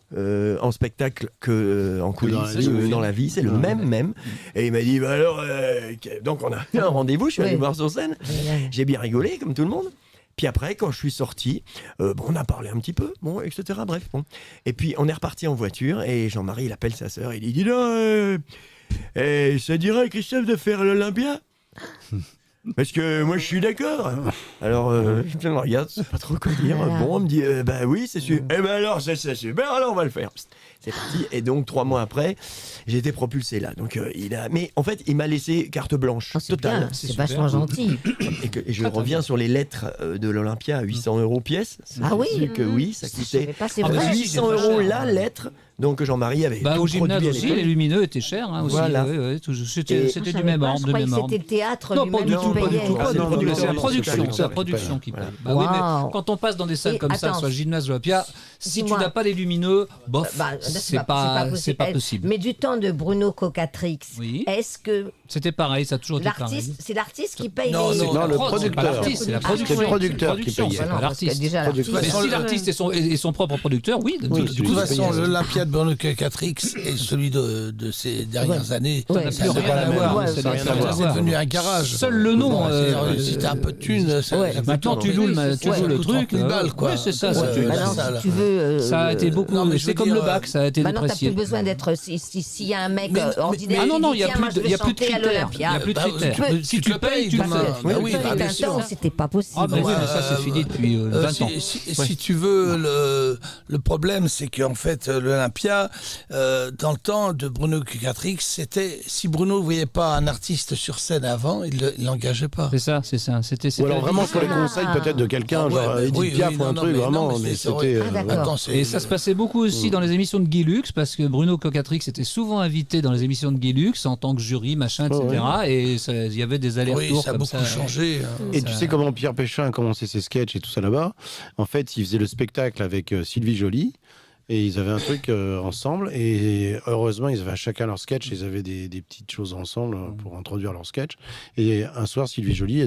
en spectacle qu'en coulisses, dans la vie, c'est le même. Et il m'a dit, bah alors, donc on a fait un rendez-vous, je suis allé Oui. voir sur scène. J'ai bien rigolé, comme tout le monde. Puis après, quand je suis sorti, bon, on a parlé un petit peu, bon, etc. Bref, bon. Et puis on est reparti en voiture, et Jean-Marie, il appelle sa sœur, il lui dit, non, ça dirait, Christophe, de faire l'Olympia? Parce que moi je suis d'accord. Alors je me regarde, je sais pas trop quoi dire. Voilà. Bon, on me dit bah oui, c'est sûr. Eh ben alors c'est super, alors on va le faire. C'est parti. Et donc 3 mois après, j'ai été propulsé là. Donc mais en fait il m'a laissé carte blanche Oh, c'est totale. bien, c'est vachement gentil. Et je reviens sur les lettres de l'Olympia à 800 € pièce. Ah oui. Vu que oui, ça Je coûtait savais pas, c'est Ah bah vrai. oui, 800 c'est pas € cher. la lettre. Donc Jean-Marie avait Bah, tout au gymnase produit à aussi, l'époque. les lumineux étaient chers. Hein, aussi. Voilà. C'était Et- c'était Je du savais même pas, ordre. je de croyais même que ordre. c'était le théâtre Non, lui-même pas du qui tout, pas du payait. tout. Ah, Pas du non, tout. non, non, C'est la non, production, c'est c'est la pas production grave. qui paye. Voilà. Bah oui, mais Waouh. quand on passe dans des salles Et comme ça, attends, soit gymnase ou Olympia, si tu dis-moi. n'as pas les lumineux, bof, Bah, c'est pas possible. Mais du temps de Bruno Cocatrix, Oui. est-ce que C'était pareil, ça a toujours été pareil. c'est l'artiste qui paye Non, les... non, Non, le prod, c'est pas producteur. l'artiste, c'est la Ah, production. c'est le producteur qui Production, payait. c'est Ah pas non, parce que l'artiste. déjà l'artiste... Mais façon, si le- l'artiste est son propre producteur, oui. Oui, du De coup, toute c'est façon, payé. l'Olympia de Bruno Catrix et celui de ces dernières années, Ouais. ça Plus n'a rien pas à la voir. Ouais, Ça n'a rien rien à à voir. C'est voir. devenu un garage. Seul le nom. Bon, c'est-à-dire, si t'as un peu de thunes, ça, Ouais. ça coûte Maintenant, tu 30 loues 000, le ça coûte truc. 30 000 balles, quoi. Oui, c'est ça. Ouais, c'est tout. là, Bah non, ça, là. si tu veux... Ça a été beaucoup. Non, mais je C'est veux comme dire, le bac, ça a été Bah non, t'as déprécié. plus besoin d'être... S'il y a un mec Mais- ordinaire Ah non, qui non, dit, il n'y a tiens, moi, plus je de vais chanter critères. à Il n'y l'Olympia. a plus de Bah, critères. Si tu payes, tu le demain. fais. Bah oui, Il y a bien un sûr. temps, c'était pas possible. Ah, bah oui, mais ça, c'est fini depuis 20 ans. Si tu veux, le problème, c'est qu'en fait, l'Olympia, dans le temps de Bruno Catrix, c'était si Bruno ne voyait pas un artiste sur scène avant, il l'engageait s'engageait pas. C'est ça. C'était Ou alors vraiment sur les conseils peut-être de quelqu'un, genre Edith Piaf ou un truc, vraiment, mais c'était... d'accord. Et ça se passait beaucoup aussi dans les émissions de Guy Lux, parce que Bruno Cocatrix était souvent invité dans les émissions de Guy Lux en tant que jury, machin, etc. Et il y avait des allers-retours Oui, ça a comme beaucoup changé. Et tu sais comment Pierre Péchin a commencé ses sketchs et tout ça là-bas? En fait, il faisait le spectacle avec Sylvie Joly. Et ils avaient un truc ensemble. Et heureusement, ils avaient chacun leur sketch. Ils avaient des petites choses ensemble pour introduire leur sketch. Et un soir, Sylvie Joly,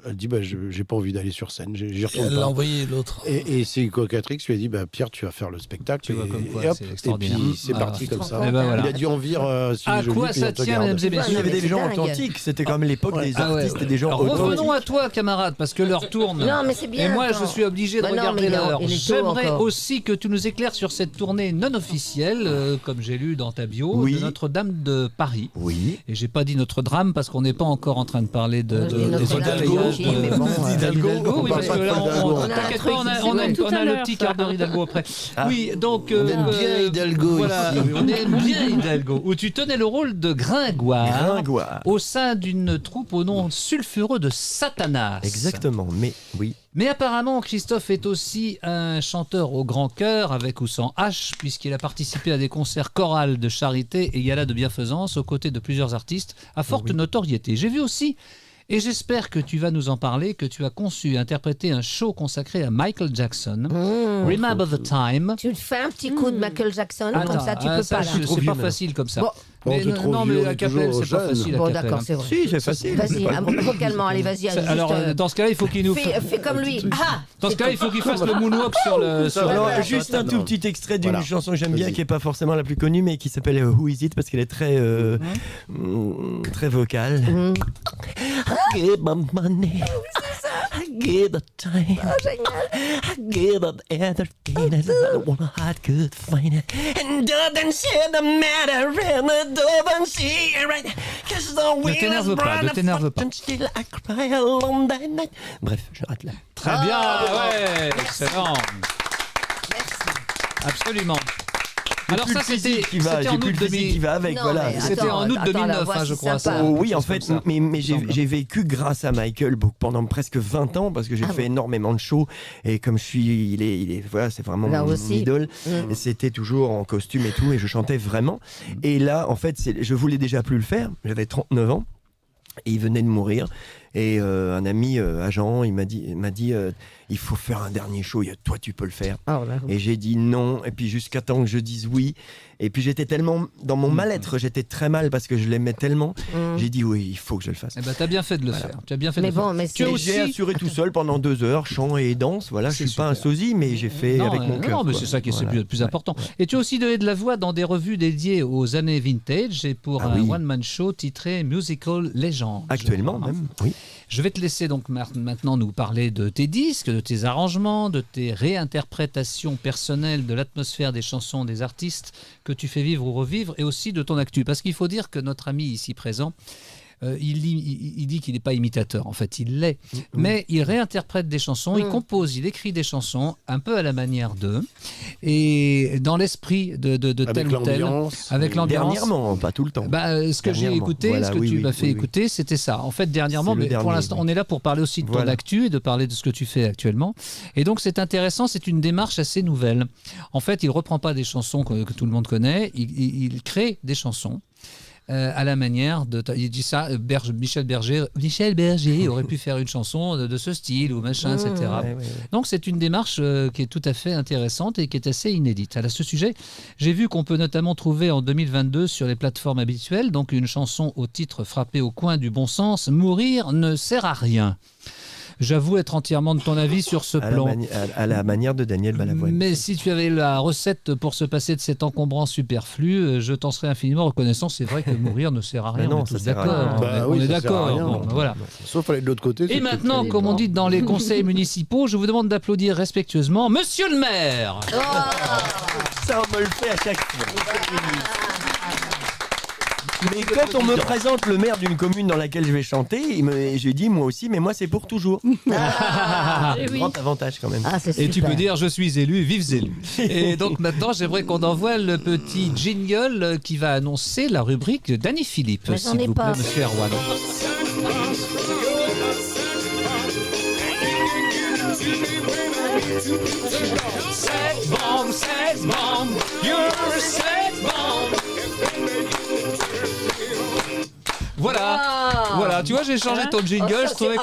elle dit j'ai pas envie d'aller sur scène. J'y retourne Elle pas. l'a envoyé l'autre. Et c'est Cocatrix lui a dit Pierre, tu vas faire le spectacle. Tu vois comme quoi, et hop, c'est extraordinaire. Et puis c'est parti comme ça. Et ben voilà. Il a dû en vire Sylvie À Joly. quoi puis ça on te tient, garde. mesdames et Il y messieurs? avait des gens dingue. authentiques, c'était quand même l'époque des artistes et des gens Alors, authentiques. revenons à toi, camarade, parce que l'heure tourne. Non, mais c'est bien. Et moi, attends. je suis obligé de Bah non, regarder mais l'heure. il est tôt J'aimerais encore. aussi que tu nous éclaires sur cette tournée non officielle, comme j'ai lu dans ta bio, Oui. de Notre-Dame de Paris. Oui. Et j'ai pas dit Notre-Dame parce qu'on n'est pas encore en train de parler Moi, je dis des Notre-Dame, embouteillages mais bon, d'Hidalgo. Oui, On parce parle que pas là, de Hidalgo. t'inquiète pas, on a le petit quart d'heure Hidalgo après. Oui, donc... On aime bien Hidalgo voilà, ici. on aime bien Hidalgo, où tu tenais le rôle de Gringoire. Gringoire. Au sein d'une troupe au nom sulfureux de Satanas. Exactement, mais oui. Mais apparemment, Christophe est aussi un chanteur au grand cœur, avec ou sans H, puisqu'il a participé à des concerts chorales de charité et galas de bienfaisance aux côtés de plusieurs artistes à forte notoriété. J'ai vu aussi, et j'espère que tu vas nous en parler, que tu as conçu et interprété un show consacré à Michael Jackson, Remember the Time. Tu te fais un petit coup de Michael Jackson, comme ça tu peux ça, pas là. c'est pas facile comme ça. Bon. Mais t'es trop non, vieux, mais on à est Capelle, toujours c'est pas jeune. facile à Bon, Capelle, d'accord, hein. c'est vrai. Si, c'est facile. Vas-y, vocalement, allez, vas-y. juste, Alors, dans ce cas-là, il faut qu'il nous fais comme lui. Ah, Dans ce cas, il faut qu'il fasse le moonwalk sur le. Alors, voilà. juste un tout petit extrait d'une Voilà. chanson que j'aime bien, Vas-y. qui est pas forcément la plus connue, mais qui s'appelle Who Is It, parce qu'elle est très très vocale. I give my money, I give the time, I give up everything, I don't want a heart could find it, and doesn't seem to matter, and it doesn't see it right, 'cause the wheel t'énerve is pas, ne running t'énerve pas. and still I cry alone that night. Bref, j'arrête là. Très bien, ouais, excellent. Absolument. Alors Plus ça, le physique c'était qui va, en j'ai plus août le physique qui va avec, Non, voilà. mais C'était attends, en août attends, la 2009, voix, je c'est crois. sympa. Ça. Oh oui, en Quelque fait, chose comme ça. mais semble. j'ai vécu grâce à Michael pendant presque 20 ans parce que j'ai Ah fait bon. énormément de shows et comme je suis, il est voilà, c'est vraiment Là mon aussi. idole. Mm. Et c'était toujours en costume et tout et je chantais vraiment. Et là, en fait, je voulais déjà plus le faire. J'avais 39 ans et il venait de mourir. Et un ami agent, il m'a dit, il faut faire un dernier show. Toi, tu peux le faire. Oh, là, oui. Et j'ai dit non, et puis jusqu'à temps que je dise oui. Et puis j'étais tellement, dans mon mal-être, j'étais très mal parce que je l'aimais tellement. J'ai dit oui, il faut que je le fasse. Eh ben, t'as bien fait de le faire. Tu as bien fait Mais de le bon, faire. mais Tu as c'est- aussi- J'ai assuré tout seul pendant 2 heures, chant et danse. Voilà, je C'est suis pas un super. sosie, mais j'ai fait avec mon cœur. Non, mais quoi. c'est ça qui est Voilà. le plus Ouais. important. Et tu as aussi donné de la voix dans des revues dédiées aux années vintage et pour Ah un oui. one-man show titré Musical Legend. Actuellement même, oui. Je vais te laisser donc maintenant nous parler de tes disques, de tes arrangements, de tes réinterprétations personnelles de l'atmosphère des chansons des artistes que tu fais vivre ou revivre et aussi de ton actu. Parce qu'il faut dire que notre ami ici présent, il dit qu'il n'est pas imitateur, en fait il l'est, mais il réinterprète des chansons, il compose, il écrit des chansons un peu à la manière d'eux et dans l'esprit de tel ou tel, avec l'ambiance. Dernièrement, pas tout le temps. Ce que j'ai Dernièrement. écouté, Voilà, ce que oui, tu oui, m'as fait oui, écouter, c'était ça. En fait, dernièrement, C'est le mais pour dernier, l'instant, oui. on est là pour parler aussi de ton Voilà. actu et de parler de ce que tu fais actuellement. Et donc, c'est intéressant, c'est une démarche assez nouvelle. En fait, il reprend pas des chansons que tout le monde connaît, il crée des chansons. À la manière de... Il dit ça, Michel Berger aurait pu faire une chanson de ce style ou machin, etc. Ouais, ouais. Donc c'est une démarche qui est tout à fait intéressante et qui est assez inédite. À ce sujet, j'ai vu qu'on peut notamment trouver en 2022 sur les plateformes habituelles donc une chanson au titre frappé au coin du bon sens, Mourir ne sert à rien. J'avoue être entièrement de ton avis sur ce plan. À la manière de Daniel Balavoine. Mais si tu avais la recette pour se passer de cet encombrant superflu, je t'en serais infiniment reconnaissant. C'est vrai que mourir ne sert à rien. Mais non, on est ça tous sert à d'accord. rien. Bah on oui, est ça sert à d'accord. rien. Bon, voilà. Sauf aller de l'autre côté. Et c'est maintenant, peut-être- comme on dit dans les conseils municipaux, je vous demande d'applaudir respectueusement Monsieur le maire. Ça, on me le fait à chaque fois. Mais quand on me présente le maire d'une commune dans laquelle je vais chanter, je dis moi aussi, mais moi c'est pour toujours. Grand avantage quand même. Ah, c'est Et tu super. peux dire je suis élu, vive élu. Et donc maintenant, j'aimerais qu'on envoie le petit jingle qui va annoncer la rubrique de Danny Philippe, Mais j'en s'il ai vous plaît, pas. Monsieur Erwan. Sex bomb, you're a sex bomb. Voilà, tu vois, j'ai changé ton jingle, je trouvais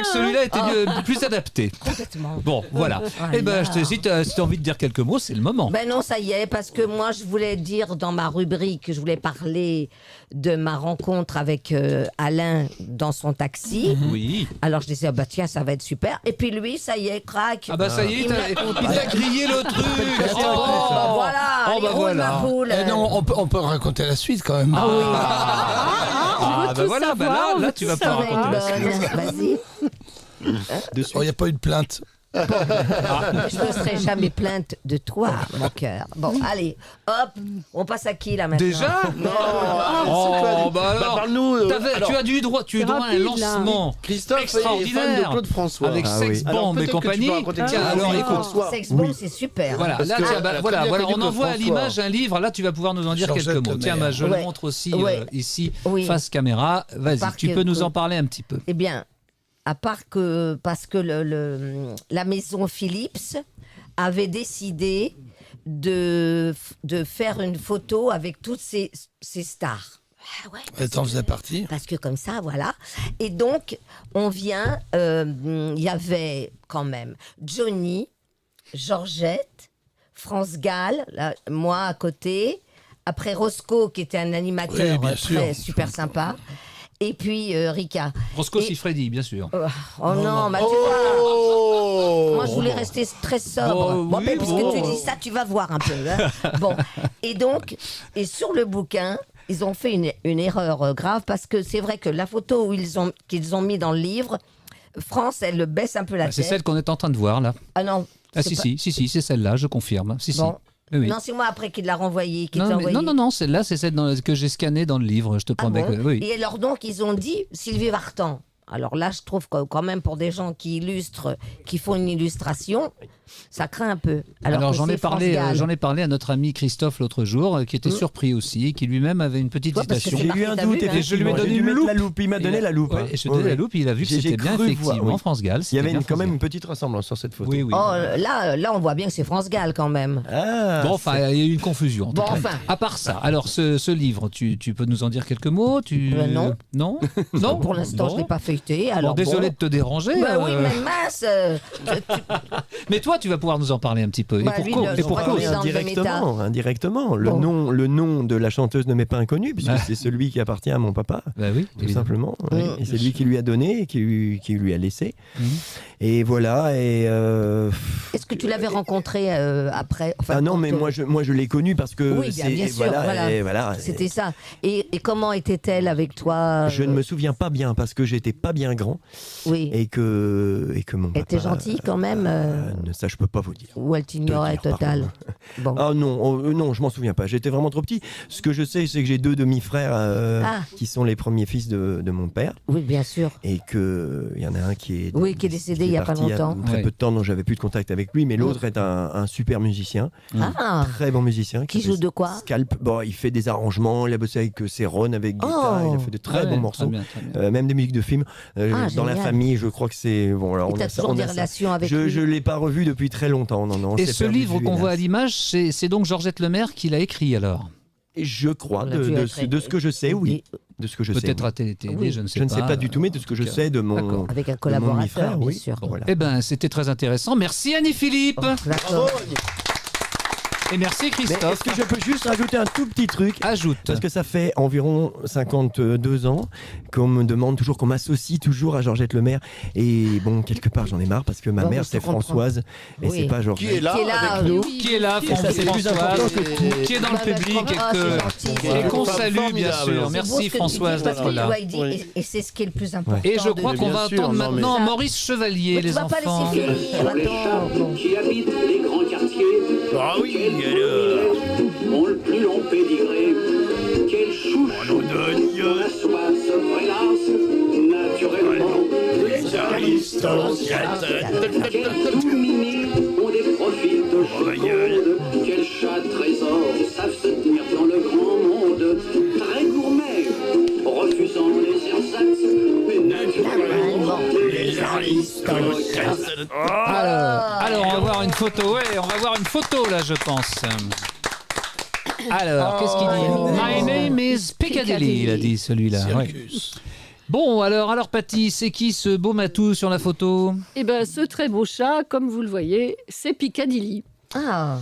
que celui-là était plus adapté. Complètement. Bon, voilà. Voilà. Eh ben, si tu as envie de dire quelques mots, c'est le moment. Ben non, ça y est, parce que moi, je voulais dire dans ma rubrique, je voulais parler de ma rencontre avec Alain dans son taxi. Oui. Alors je disais, bah tiens, ça va être super. Et puis lui, ça y est, crac. Ah bah ça y est, il t'a grillé le truc. Voilà, Oh bah voilà. ma poule. Non, on peut raconter la suite quand même. Ah oui. Ah bah voilà, là tu vas pas raconter la suite. Vas-y. Il n'y a pas eu de plainte. Je ne me serais jamais plainte de toi, mon cœur. Bon, allez, hop, on passe à qui là maintenant? Déjà? Oh, bah alors, parle-nous. tu as eu droit à un lancement Christophe est fan extraordinaire de Claude François. avec Sex Alors, Bomb et peut-être que tu compagnie. peux raconter Tiens, ça. alors Oui, écoute. François. Sex Bomb, c'est super. Voilà, Parce là, que- tiens, elle a voilà, très bien on connu envoie à Claude l'image un livre. Là, tu vas pouvoir nous en dire Georgette quelques mots. Tiens, Lemaire. je le montre aussi ici, Oui. face caméra. Vas-y, Par tu que- peux nous en parler un petit peu. Eh bien, à part que, parce que la maison Philips avait décidé de faire une photo avec toutes ces stars. Ah ouais, Elle t'en faisait partie. parce que comme ça, voilà. Et donc, on vient, il y avait quand même Johnny, Georgette, France Gall, là, moi à côté, après Roscoe qui était un animateur Oui, bien sûr. super sympa, et puis Rika. Roscoe Et- Siffredi, bien sûr. Oh non, mais tu vois, moi je voulais rester très sobre. Bon, Bon, oui, mais puisque bon. tu dis ça, tu vas voir un peu. Hein. Bon, et donc, et sur le bouquin, ils ont fait une erreur grave parce que c'est vrai que la photo qu'ils ont mis dans le livre, France, elle le baisse un peu la C'est tête. celle qu'on est en train de voir là. Ah non. Ah c'est si, c'est celle-là, je confirme. Si, Bon. si. Oui. Non, c'est moi après qui l'a renvoyé. Qui te l'a Non, mais- envoyé. non, celle-là, c'est celle que j'ai scannée dans le livre. Je te Ah promets bon que oui. Et alors donc, ils ont dit Sylvie Vartan. Alors là, je trouve que quand même pour des gens qui illustrent, qui font une illustration, ça craint un peu. Alors que j'en ai c'est France parlé, Gall. à notre ami Christophe l'autre jour, qui était surpris aussi, qui lui-même avait une petite Ouais, parce que hésitation. c'est J'ai eu un T'as doute vu, hein. et je lui ai donné j'ai dû une mettre loupe. la loupe. Il m'a donné la loupe. Ouais, hein. et je te donnais la loupe, il a vu que J'ai c'était bien cru voir, effectivement oui. France Gall. Il y avait c'était bien quand même France une petite ressemblance sur cette photo. Gall. Oui, oui. Oh, là, on voit bien que c'est France Gall quand même. Ah, Bon, enfin, il y a eu une confusion. en tout Bon, cas. enfin. À part ça, alors ce livre, tu peux nous en dire quelques mots? Non. Non. Non. Pour l'instant, je Bon. ne l'ai pas feuilleté. Bon, Alors désolé de bon. te déranger. Bah oui, mais mince. Mais toi, tu vas pouvoir nous en parler un petit peu. Bah, et lui, pourquoi le- et je pourquoi crois qu'il est dans le indirectement. Le Bon. nom de la chanteuse ne m'est pas inconnu puisque c'est celui qui appartient à mon papa. Bah oui, Tout évidemment. simplement. Oui. Et c'est lui qui lui a donné et qui lui a laissé. Et voilà. Et Est-ce que tu l'avais rencontré après enfin, ah non, quand, mais moi je l'ai connu parce que Oui, bien sûr, voilà. et voilà. C'était ça. Et comment était-elle avec toi Je ne me souviens pas bien parce que j'étais pas bien grand Oui. et que mon Elle était papa, gentille quand même ça je peux pas vous dire. ou elle t'ignorait Te dire, total Bon. Ah non, non, je m'en souviens pas. J'étais vraiment trop petit. Ce que je sais, c'est que j'ai 2 demi-frères qui sont les premiers fils de mon père Oui, bien sûr. et que il y en a un qui est Oui, qui est décédé il y a pas parti longtemps. très Ouais. peu de temps, donc j'avais plus de contact avec lui. Mais l'autre est un super musicien, Ah, très bon musicien. qui fait joue de quoi Scalp. Bon, il fait des arrangements. Il a bossé avec Céron, avec guitare. Oh. Il a fait de très Ah ouais, bons morceaux. très bien, très bien. Même des musiques de films. Ah, dans la génial. famille, je crois que c'est bon. Alors Et on t'as a ça, toujours on des a ça. relations avec Je lui l'ai pas revu depuis très longtemps. Non, non. on Et s'est ce perdu de livre vue, qu'on voit à hélas. l'image, c'est donc Georgette Lemaire qui l'a écrit alors. Et je crois, On l'a vu être- de ce que je sais, oui. De ce que je sais. Peut-être oui. à télé, Oui. je ne sais Je pas. ne sais pas du tout, mais de ce que je en tout cas. sais de mon. D'accord. avec un de mon collaborateur, demi-frère, bien oui. sûr. Voilà. Eh ben, c'était très intéressant. Merci Annie-Philippe. D'accord. Et merci Mais Christophe. est-ce que je peux juste rajouter un tout petit truc Ajoute. Parce que ça fait environ 52 ans qu'on me demande toujours, qu'on m'associe toujours à Georgette Lemaire. Et bon, quelque part, j'en ai marre parce que ma Bon, mère, je te c'est comprends. Françoise et Oui. c'est pas Georgette. Qui est là Qui est là, avec nous Qui est là, ça, c'est plus Françoise, important que tout. qui est dans le Bah, bah, public je crois- Ah, c'est gentil. et qu'on Femme salue bien formidable. sûr. C'est C'est beau Merci ce que tu Françoise dis, parce d'être que là. tu vois, il dit, Oui. et c'est ce qui est le plus important. Et je crois de- qu'on bien va sûr, entendre non, mais- maintenant Ça. Maurice Chevalier, Mais tu les vas pas enfants. laisser finir, Les attends. femmes qui habitent les grands quartiers. Ah oui, Quels ont le plus long pédigré. Quel chouchou dans la soie se prélasse naturellement. Quels doux mimis ont des profils de chaude. Quels chats trésors savent se tenir dans le grand monde. Très gourmet, refusant les ersatz, mais Alors, on va voir une photo. Ouais, on va voir une photo là, je pense. Alors, qu'est-ce qu'il dit? My name is Piccadilly, il a dit celui-là. Ouais. Bon, alors Patty, c'est qui ce beau matou sur la photo? Eh ben, ce très beau chat, comme vous le voyez, c'est Piccadilly. Ah.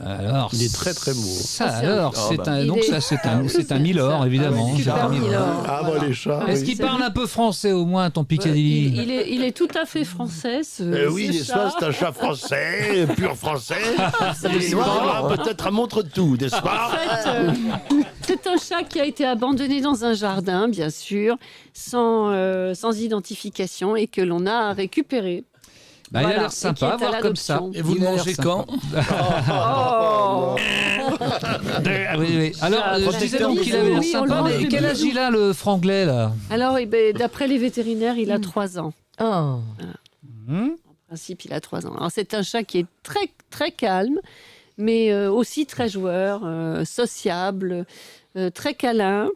Alors, Il est très très beau. Ça, alors, c'est un Milord, évidemment. Super Milord. Ah, bah les chats. Est-ce oui. qu'il parle un peu français au moins, ton Piccadilly? Il est tout à fait français, Oui, ce n'est-ce chat. pas, c'est un chat français, pur français. Il aura peut-être un montre de tout, n'est-ce En pas? fait, c'est un chat qui a été abandonné dans un jardin, bien sûr, sans identification et que l'on a récupéré. Bah, il a Voilà, l'air et sympa qui est à à voir comme ça. l'adoption. Et vous le Il a l'air mangez sympa. quand? Oh Oui. Alors, je disais donc qu'il avait l'air Oui, on sympa, le mais mange quel des âge il a, le franglais, là? Alors, d'après les vétérinaires, il a 3 ans. Oh. En principe, il a 3 ans. Alors, c'est un chat qui est très, très calme, mais aussi très joueur, sociable, très câlin.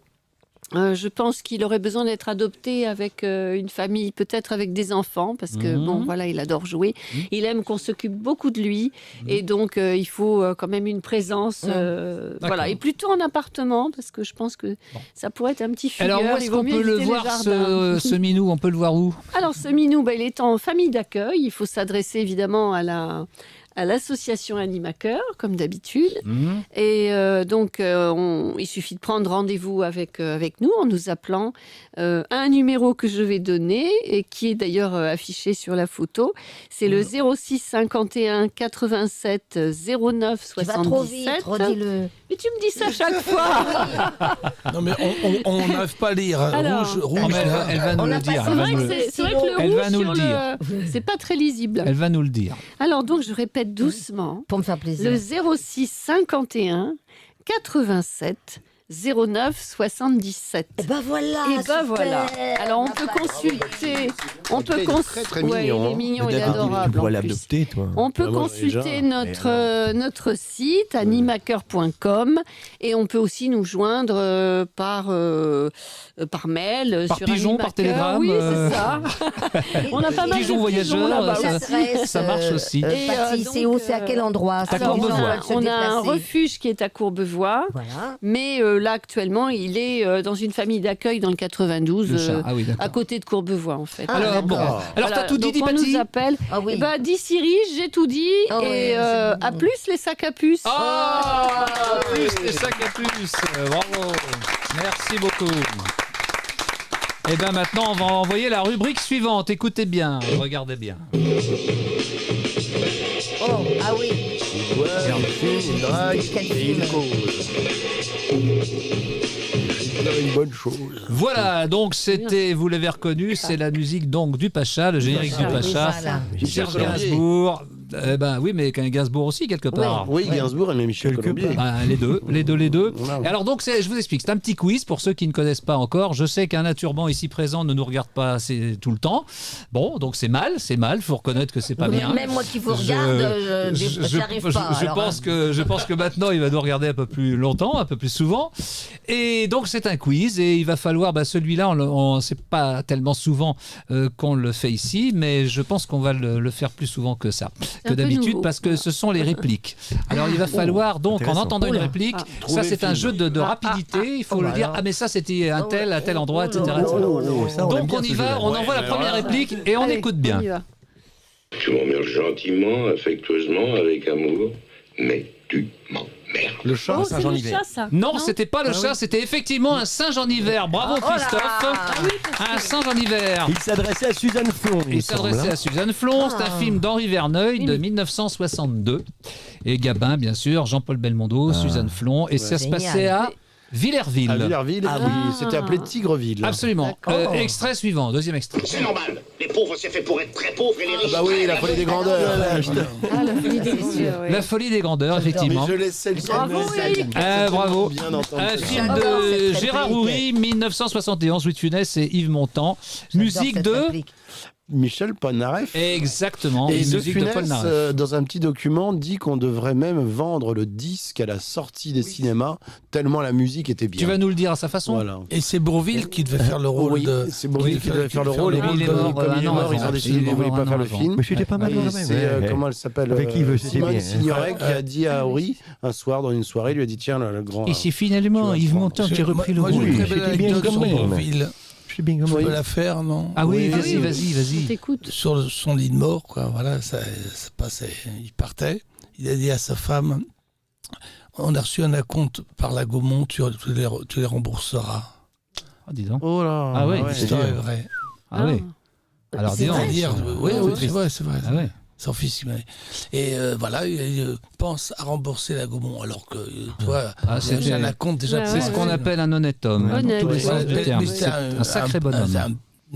Je pense qu'il aurait besoin d'être adopté avec une famille, peut-être avec des enfants, parce que bon, voilà, il adore jouer. Il aime qu'on s'occupe beaucoup de lui, et donc il faut quand même une présence, voilà, et plutôt en appartement, parce que je pense que ça pourrait être un petit fugueur. Alors, où est-ce il vaut qu'on mieux peut le éviter les voir, jardins. ce minou? On peut le voir où? Alors, ce minou, il est en famille d'accueil. Il faut s'adresser évidemment à l'association Animacœur, comme d'habitude. Et donc, il suffit de prendre rendez-vous avec nous en nous appelant un numéro que je vais donner et qui est d'ailleurs affiché sur la photo. C'est le 06 51 87 09 77. Tu vas trop vite, redis-le. Mais tu me dis ça chaque fois. Non, mais on n'arrive pas à lire. Alors, Rouge, là. Elle va nous le dire. C'est vrai que le Elle va rouge nous sur le dire. c'est pas très lisible. Elle va nous le dire. Alors donc, je répète doucement. Pour me faire plaisir. Le 06 51 87 09 77. Et ben voilà. Et ben super. voilà. Alors on peut consulter. On peut Il est très, très mignon, il est hein. mignon, il est David, tu adorable. pourrais en plus. l'adopter, toi. On peut Ah, moi, j'en ai consulter déjà. notre site animacœur.com et on peut aussi nous joindre par mail Par sur pigeon, par Animacœur. télégramme, Oui, c'est ça. On a pas mal Pigeon de voyageur, pigeons là-bas. ça marche aussi. Et, Patty, c'est donc, où? C'est à quel endroit? à Alors, Courbevoie. on a un refuge qui est à Courbevoie. Voilà. Mais là, actuellement, il est dans une famille d'accueil dans le 92, Le chat. Ah oui, d'accord. à côté de Courbevoie, en fait. Ah, Alors, bon. d'accord. Alors, t'as tout dit, donc on Patty? nous appelle. Ah oui. Eh ben, dis Siri, j'ai tout dit. Ah oui, et c'est à plus les sacs à puce. Ah, plus les sacs à puce. Bravo. Merci beaucoup. Et bien maintenant, on va envoyer la rubrique suivante. Écoutez bien, regardez bien. Oh, ah oui. Il drague Quel et il film. cause. C'est une bonne chose. Voilà, donc c'était, vous l'avez reconnu, c'est la musique donc du Pacha, le générique du Pacha. Voilà. Serge Gainsbourg. Oui, mais Gainsbourg aussi quelque part. Oui, Gainsbourg et même Michel Quelque Colombier. Ah, les deux. Voilà. Et alors donc, je vous explique, c'est un petit quiz pour ceux qui ne connaissent pas encore. Je sais qu'un turban ici présent ne nous regarde pas tout le temps. Bon, donc c'est mal, faut reconnaître que c'est pas bien. Même moi qui vous regarde, j'y arrive pas. Je alors, pense que maintenant il va nous regarder un peu plus longtemps, un peu plus souvent. Et donc c'est un quiz et il va falloir, celui-là, c'est pas tellement souvent qu'on le fait ici, mais je pense qu'on va le faire plus souvent que ça, C'est que un peu d'habitude, nouveau. parce que ce sont les répliques. Alors il va falloir donc, en intéressant. entendant une réplique, ça c'est un jeu de rapidité, il faut le dire, ah mais ça c'était un tel, à tel endroit, etc. Ça, on aime Donc bien on y ce va, jeu-là. on envoie la première réplique et on Allez, écoute on bien. y va. Tu m'emmerdes gentiment, affectueusement, avec amour, mais tu m'emmerdes. Le chat, Oh, ça, c'est j'en le y vais. chat, ça. Non, c'était pas le chat, c'était effectivement un singe en hiver. Bravo Christophe. Un singe en hiver. Il s'adressait à Suzanne Flon. Il s'adressait à Suzanne Flon. C'est un film d'Henri Verneuil de 1962. Et Gabin, bien sûr, Jean-Paul Belmondo, Suzanne Flon. Et ça se Génial. passait à Villerville. À Villerville, Ah oui, c'était appelé Tigreville. Absolument. Extrait suivant, deuxième extrait. C'est normal. Les pauvres, c'est fait pour être très pauvres et les riches. Bah oui, la folie des grandeurs. Ah, la folie des grandeurs, ouais. La folie des grandeurs, effectivement. Mais je laissais le Bravo, Eric. Bravo. Bien entendu. Un film J'adore de cette Gérard réplique. Houry, 1971, Louis de Funès et Yves Montand. j'adore Musique cette de réplique. Michel Polnareff. Exactement. Et une De musique de Funès, Polnareff. dans un petit document, dit qu'on devrait même vendre le disque à la sortie des cinémas, tellement la musique était bien. Tu vas nous le dire à sa façon. Voilà. Et c'est Bourville qui devait faire le rôle Oui, de. c'est Bourville qui devait faire le rôle. Et Il est mort, comme il est mort, ils ont décidé qu'ils ne voulaient pas faire le film. Mais c'était pas mal Et quand même. c'est, comment elle s'appelle Avec qui veut, c'était Simone bien. Signoret qui a dit à Henri, un soir dans une soirée, il lui a dit tiens, le grand. Et c'est finalement Yves Montand qui a repris le Moi, j'ai rôle. une très belle c'était bien anecdote quand sur même. Bourville. Je suis bien Je comme peux la faire, non? Ah oui, Oui, vas-y. On t'écoute. Sur son lit de mort, quoi. Voilà, ça passait. Il partait. Il a dit à sa femme, on a reçu un acompte par la Gaumont, tu les rembourseras. Ah, dis donc. Oh là. Ah oui, L'histoire est vraie. Ah oui. Alors dis donc. C'est-à-dire, oui, c'est vrai, c'est vrai. Ah ouais. Son fils, et voilà, il pense à rembourser la Gaumont, alors que, tu vois, c'était- j'ai un acompte déjà. Ouais, C'est ce qu'on appelle un honnête homme. Honnête, Dans tous les ouais. sens du terme. Mais C'est un sacré bonhomme. c'est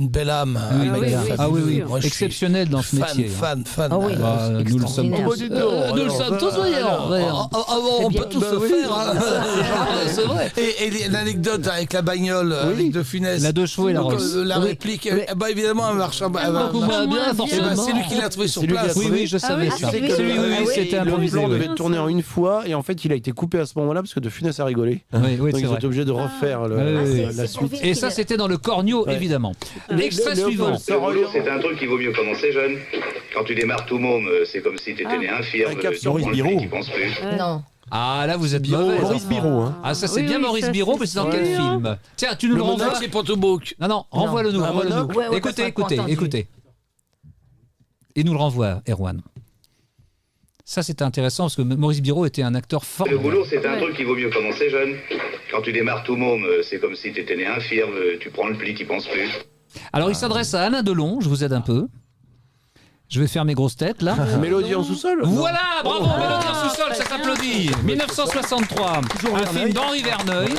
une belle âme. Ah oui, un mec oui, fabuleux. Ah oui, oui. Moi, je suis Exceptionnel dans ce métier. fan. Ah oui. Bah, nous le sommes Extraordinaire. tous. Nous le sommes tous, voyons. On peut tous se faire. C'est vrai. Et l'anecdote avec la bagnole, avec De Funès. La 2 chevaux et la Donc, Rolls. la réplique, bah, évidemment, elle marche. Beaucoup moins bien, forcément. C'est lui qui l'a trouvé sur C'est lui qui l'a place. Oui, oui, je savais oui, ça. c'est Oui, lui. oui, c'était Le improvisé. plan oui. devait tourner en une fois, et en fait, il a été coupé à ce moment-là parce que De Funès a rigolé. Oui, oui, Donc c'est ils ont vrai. été obligés de refaire Ah, oui, oui. la suite. Et ça, c'était dans le Cornio, évidemment. L'extrait suivant. Le boulot, c'est un truc qu'il vaut mieux commencer jeune. Quand tu démarres tout môme, c'est comme si t'étais né infirme. Un cap Tu sur prends Maurice le prix Biro. qui pense plus. Non. Ah, là, vous êtes mauvais. Maurice Biro, hein. Ah, ça, c'est Oui, bien oui, Maurice ça, Biro, c'est- mais c'est dans Ouais. quel film? Tiens, tu nous le renvoies. C'est Potobouk. Non, renvoie-le-nous. Un renvoie-le-nous. monocle Ouais, Écoutez, parce qu'on a pas entendu. écoutez. Il nous le renvoie, Erwan. Ça, c'était intéressant parce que Maurice Biro était un acteur Le formidable. boulot, c'est un truc qu'il vaut mieux commencer jeune. Quand tu démarres tout môme, c'est comme si t'étais né infirme. Tu prends le pli qui pense plus. Alors, il s'adresse à Alain Delon. Je vous aide un peu. Je vais faire mes grosses têtes, là. Mélodie en sous-sol. Voilà, bravo, Mélodie en sous-sol, ça s'applaudit. 1963, un film d'Henri Verneuil.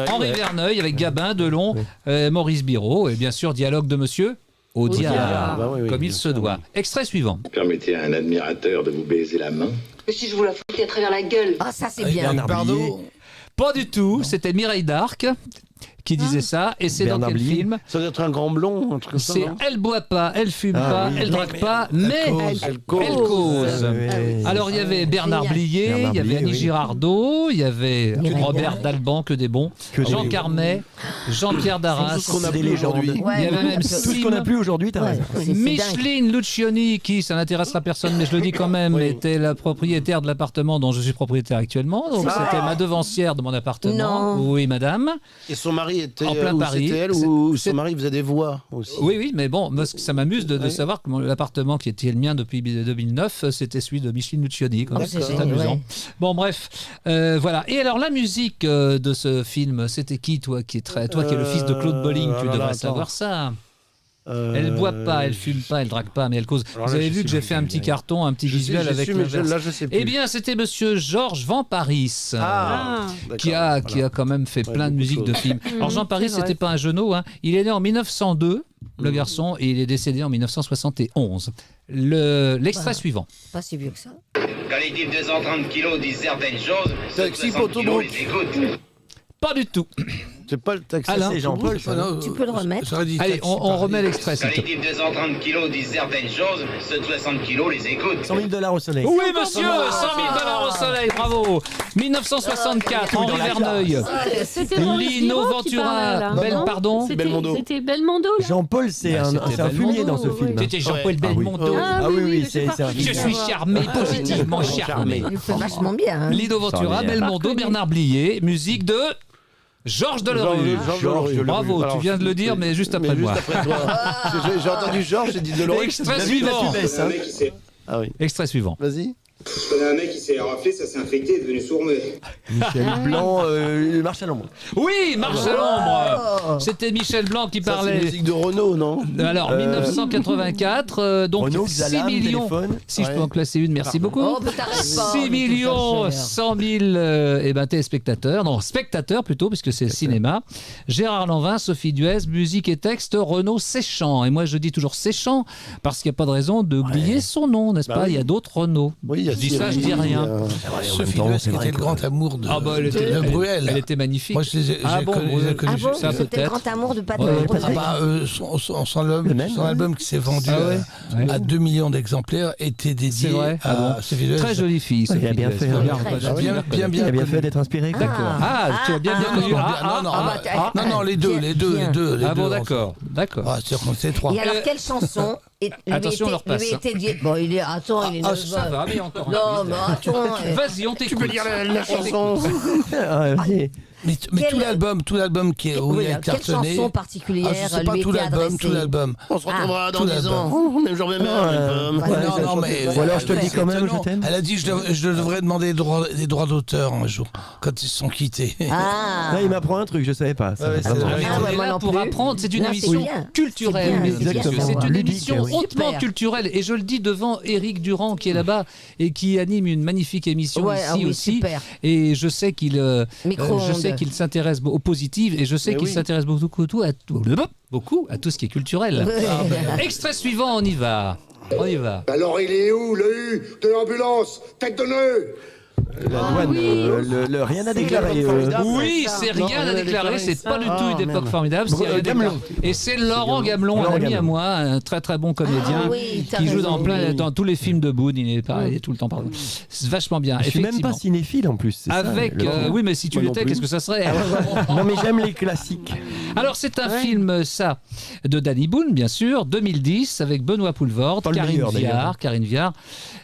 Henri Verneuil avec Gabin, Delon, Maurice Biro et bien sûr dialogue de monsieur Audiard, Bah oui, comme il bien se sûr. doit. Extrait suivant. Permettez à un admirateur de vous baiser la main. Mais si je vous la foutais à travers la gueule. Ah, ça c'est Avec bien. Bernard Bardot. Pas du tout, c'était Mireille d'Arc qui disait ça et c'est dans Bernard quel Blier. film? Ça doit être un grand blond, un truc comme ça. C'est non Elle boit pas, elle fume pas, elle drague pas, mais Elle elle cause. Oui. Alors il y avait Bernard Génial. Blier, Bernard il y avait Blier, Annie oui. Girardot, il y avait Mireille Robert d'Arc. Dalban, que des bons, Que des Jean bons. Carmet, Jean-Pierre Darras, Tout ce qu'on a Des plus légendes. aujourd'hui. Ouais, il y avait même Tout ce Sim, qu'on n'a plus aujourd'hui, t'as Ouais, raison. c'est dingue. Micheline Lucioni, qui, ça n'intéressera personne, mais je le dis quand même, était la propriétaire de l'appartement dont je suis propriétaire actuellement. Donc c'était ma devancière de mon appartement. Non. Oui, madame. Et son mari était En plein ou Paris. C'était elle C'est- ou c'est- son mari faisait des voix aussi. Oui, mais bon, moi, ça m'amuse de savoir que l'appartement qui était le mien depuis 2009, c'était celui de Micheline Lucioni. Comme ça, D'accord. c'est amusant. Ouais. Bon, bref, voilà. Et alors, la musique de ce film, c'était qui, toi, qui est le fils de Claude Bolling, tu alors là, devrais attends. savoir ça. Elle boit pas, elle fume pas, elle drague pas, mais elle cause. Alors Vous là, avez je vu sais que j'ai plus, fait un petit carton, un petit Je sais, visuel j'ai avec su, mais l'inverse. là, je sais plus. Eh bien, c'était monsieur Georges Van Paris. Ah, Qui a quand même fait Ouais, plein de beaucoup de musiques de choses. films. Alors Jean Paris, c'est vrai. c'était pas un genou. Hein. Il est né en 1902, le garçon, et il est décédé en 1971. L'extrait suivant. Pas si vieux que ça. Quand les types de 130 kilos disent certaines choses, Taxi 60 kilos Potobouk. les écoutent. Pas du tout. C'est pas le taxi. Alain. C'est Jean-Paul, ça. Tu peux le remettre. J'aurais dit Allez, taxi, on pareil. remet l'extrait. Quand s'il te les plaît. types de 130 kilos disent certaines choses, ceux de 60 kilos les écoutent. 100 000 $ au soleil. Oui, monsieur, 100 000 $ au soleil, bravo. 1964, Henri Verneuil. C'était Maurice Lino Biro qui Ventura, parlait, là. Belle, Non pardon. C'était- Belmondo. C'était Belmondo, là. Jean-Paul, c'est Bah, un c'était fumier dans ce Belmondo, film. C'était Jean-Paul Ah oui. Belmondo. Ah, Ah oui, oui, je sais c'est un Je suis charmé, positivement charmé. Il fait vachement bien. Hein. Lido Ventura, Extraordinaire. Belmondo, Bernard Blier, musique de Georges Delerue. Georges Delerue. Bravo, Alors, tu viens de le dire, mais juste après moi. Juste après toi. J'ai entendu Georges, j'ai dit Delerue. Extrait David, là, suivant. tu baisses, hein. Ah oui. Extrait suivant. Vas-y. Je connais un mec qui s'est raflé, ça s'est infecté, est devenu sourd-muet. Michel Blanc, marche à l'ombre. Oui, Marche à l'ombre. C'était Michel Blanc qui Ça, c'est parlait. une musique de Renault, non Alors, 1984, donc Renault, 6 Xalam, millions. téléphone. Si je peux Ouais. en classer une, merci beaucoup. Oh, mais t'arrêtes pas. 6 millions 100 000 téléspectateurs, non, spectateurs plutôt, puisque c'est le cinéma. Gérard Lanvin, Sophie Duez, musique et texte, Renaud Séchant. Et moi, je dis toujours Séchant, parce qu'il n'y a pas de raison d'oublier son nom, n'est-ce Bah pas oui. Il y a d'autres Renaud. Oui, il y a Je dis ça, je dis rien. Sophie Duès, qui était le grand amour de Bruel. Elle était magnifique. Moi, je les ai connus. Ah bon, c'était le grand amour de Patrick Bruel. Son album qui s'est vendu à 2 millions d'exemplaires était dédié à Sophie Duès. Très jolie fille, Sophie Elle a bien Duès. fait. Bien Elle a bien fait d'être inspirée. D'accord. Tu as bien connu. Non, les deux. Ah bon, d'accord. C'est-à-dire qu'on était 3. Et alors, quelle chanson Attention, on leur passe. lui était dit. Bon, il est. Attends, il est. Ça va, mais encore. Non, mais attends. Vas-y, on t'écoute. Tu peux dire la chanson. Mais tout l'album qui est où il a cartonné. Quelle chanson particulière c'est pas lui tout était l'album, adressée? tout l'album. On se retrouvera dans tout 10 ans. Même jour, même heure. Non, mais. Ou alors je te le dis quand même, je t'aime. Elle a dit je devrais demander des droits d'auteur un jour, quand ils se sont quittés. Là, il m'apprend un truc, je savais pas. Ça. On est là pour apprendre. C'est une émission culturelle. C'est une émission hautement culturelle. Et je le dis devant Éric Durand qui est là-bas et qui anime une magnifique émission ici aussi. Super. Et je sais qu'il s'intéresse aux positives et je sais qu'il s'intéresse beaucoup à tout ce qui est culturel. Extrait suivant, on y va. Alors il est où le U de l'ambulance? Tête de nœud. La douane, rien à déclarer. Oui, c'est rien à déclarer, c'est pas du tout une époque formidable. Et c'est Laurent Gamelon, un ami à moi, un très très bon comédien qui joue dans tous les films de Boone, il est tout le temps pardon. C'est vachement bien. Je suis même pas cinéphile en plus. Oui, mais si tu l'étais, qu'est-ce que ça serait? Non, mais j'aime les classiques. Alors c'est un film, ça, de Danny Boone, bien sûr, 2010, avec Benoît Poelvoorde, Karine Viard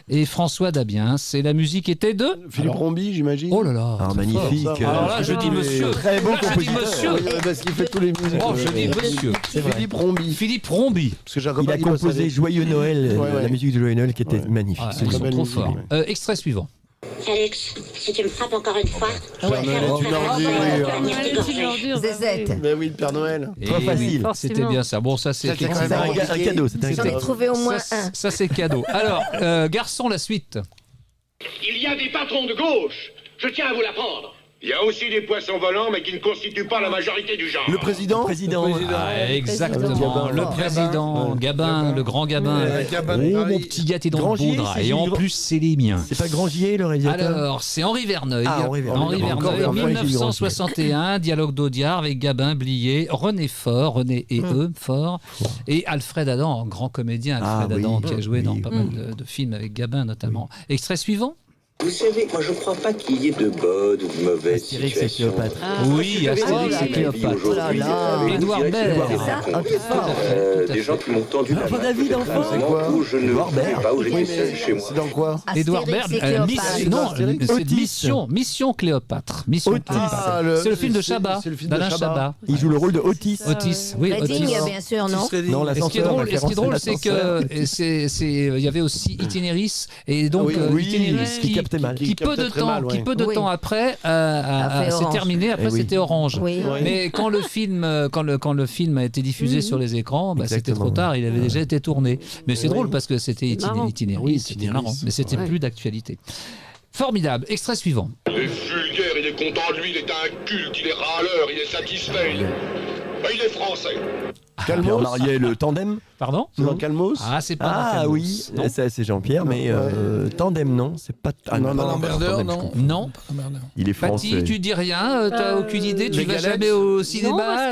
et François Dabien. C'est la musique était de Philippe Rombi, j'imagine. Oh là là, magnifique. Alors là, je dis monsieur. Très bon compositeur. Parce qu'il fait tous les musiques. Oh, je dis monsieur. C'est Philippe Rombi. Philippe Rombi. Parce que il a composé Joyeux Noël, la musique de Joyeux Noël qui était magnifique. Ils sont trop forts. Extrait suivant. Alex, si tu me frappes encore une fois, Zézette. Mais oui, le Père Noël. Trop facile. C'était bien ça. Bon, ça c'est un cadeau. J'en ai trouvé au moins un. Ça c'est cadeau. Alors, garçon, la suite. Il y a des patrons de gauche. Je tiens à vous l'apprendre. Il y a aussi des poissons volants, mais qui ne constituent pas la majorité du genre. Le président. Exactement. Le président, Gabin, le grand Gabin. Oh, mon petit gâté dans le boudre. Et en plus, c'est les miens. C'est pas Grangier, le réalisateur? Alors, c'est Henri Verneuil. Henri Verneuil, 1961, dialogue d'Audiard avec Gabin, Blier, René Faure, et Alfred Adam, grand comédien Alfred Adam, qui a joué dans pas mal de films avec Gabin notamment. Extrait suivant. Vous savez, moi je crois pas qu'il y ait de bonnes ou de mauvaises situations. Oui, Astérix et Cléopâtre. Édouard Baird. Des gens qui m'ont tendu la main. David, enfin. Où je ne sais pas où j'étais seul chez moi. C'est dans quoi? Édouard Baird. Non, c'est Mission Cléopâtre. C'est le film de Chabat, d'Alain Chabat. Il joue le rôle de Otis. Oui, Redding, bien sûr, non? Non, ce qui est drôle, c'est que il y avait aussi Itinéris et donc Itinéris qui peu de temps après s'est terminé. Après, c'était Orange. Mais quand le film a été diffusé sur les écrans, c'était trop tard. Il avait déjà été tourné. Mais c'est drôle parce que c'était Itinéris, c'était marrant, mais c'était plus d'actualité. Formidable. Extrait suivant. Il est vulgaire, il est content de lui, il est inculte, il est râleur, il est satisfait. Il est français. Pierre Mariel, le tandem. Pardon? C'est dans Calmos? Ah, c'est pas dans Calmos. Oui, c'est Jean-Pierre, mais tandem, non, c'est pas. Non, l'emmerdeur, non. Non. Il est français. Patti, tu dis rien, t'as aucune idée, tu vas jamais au cinéma,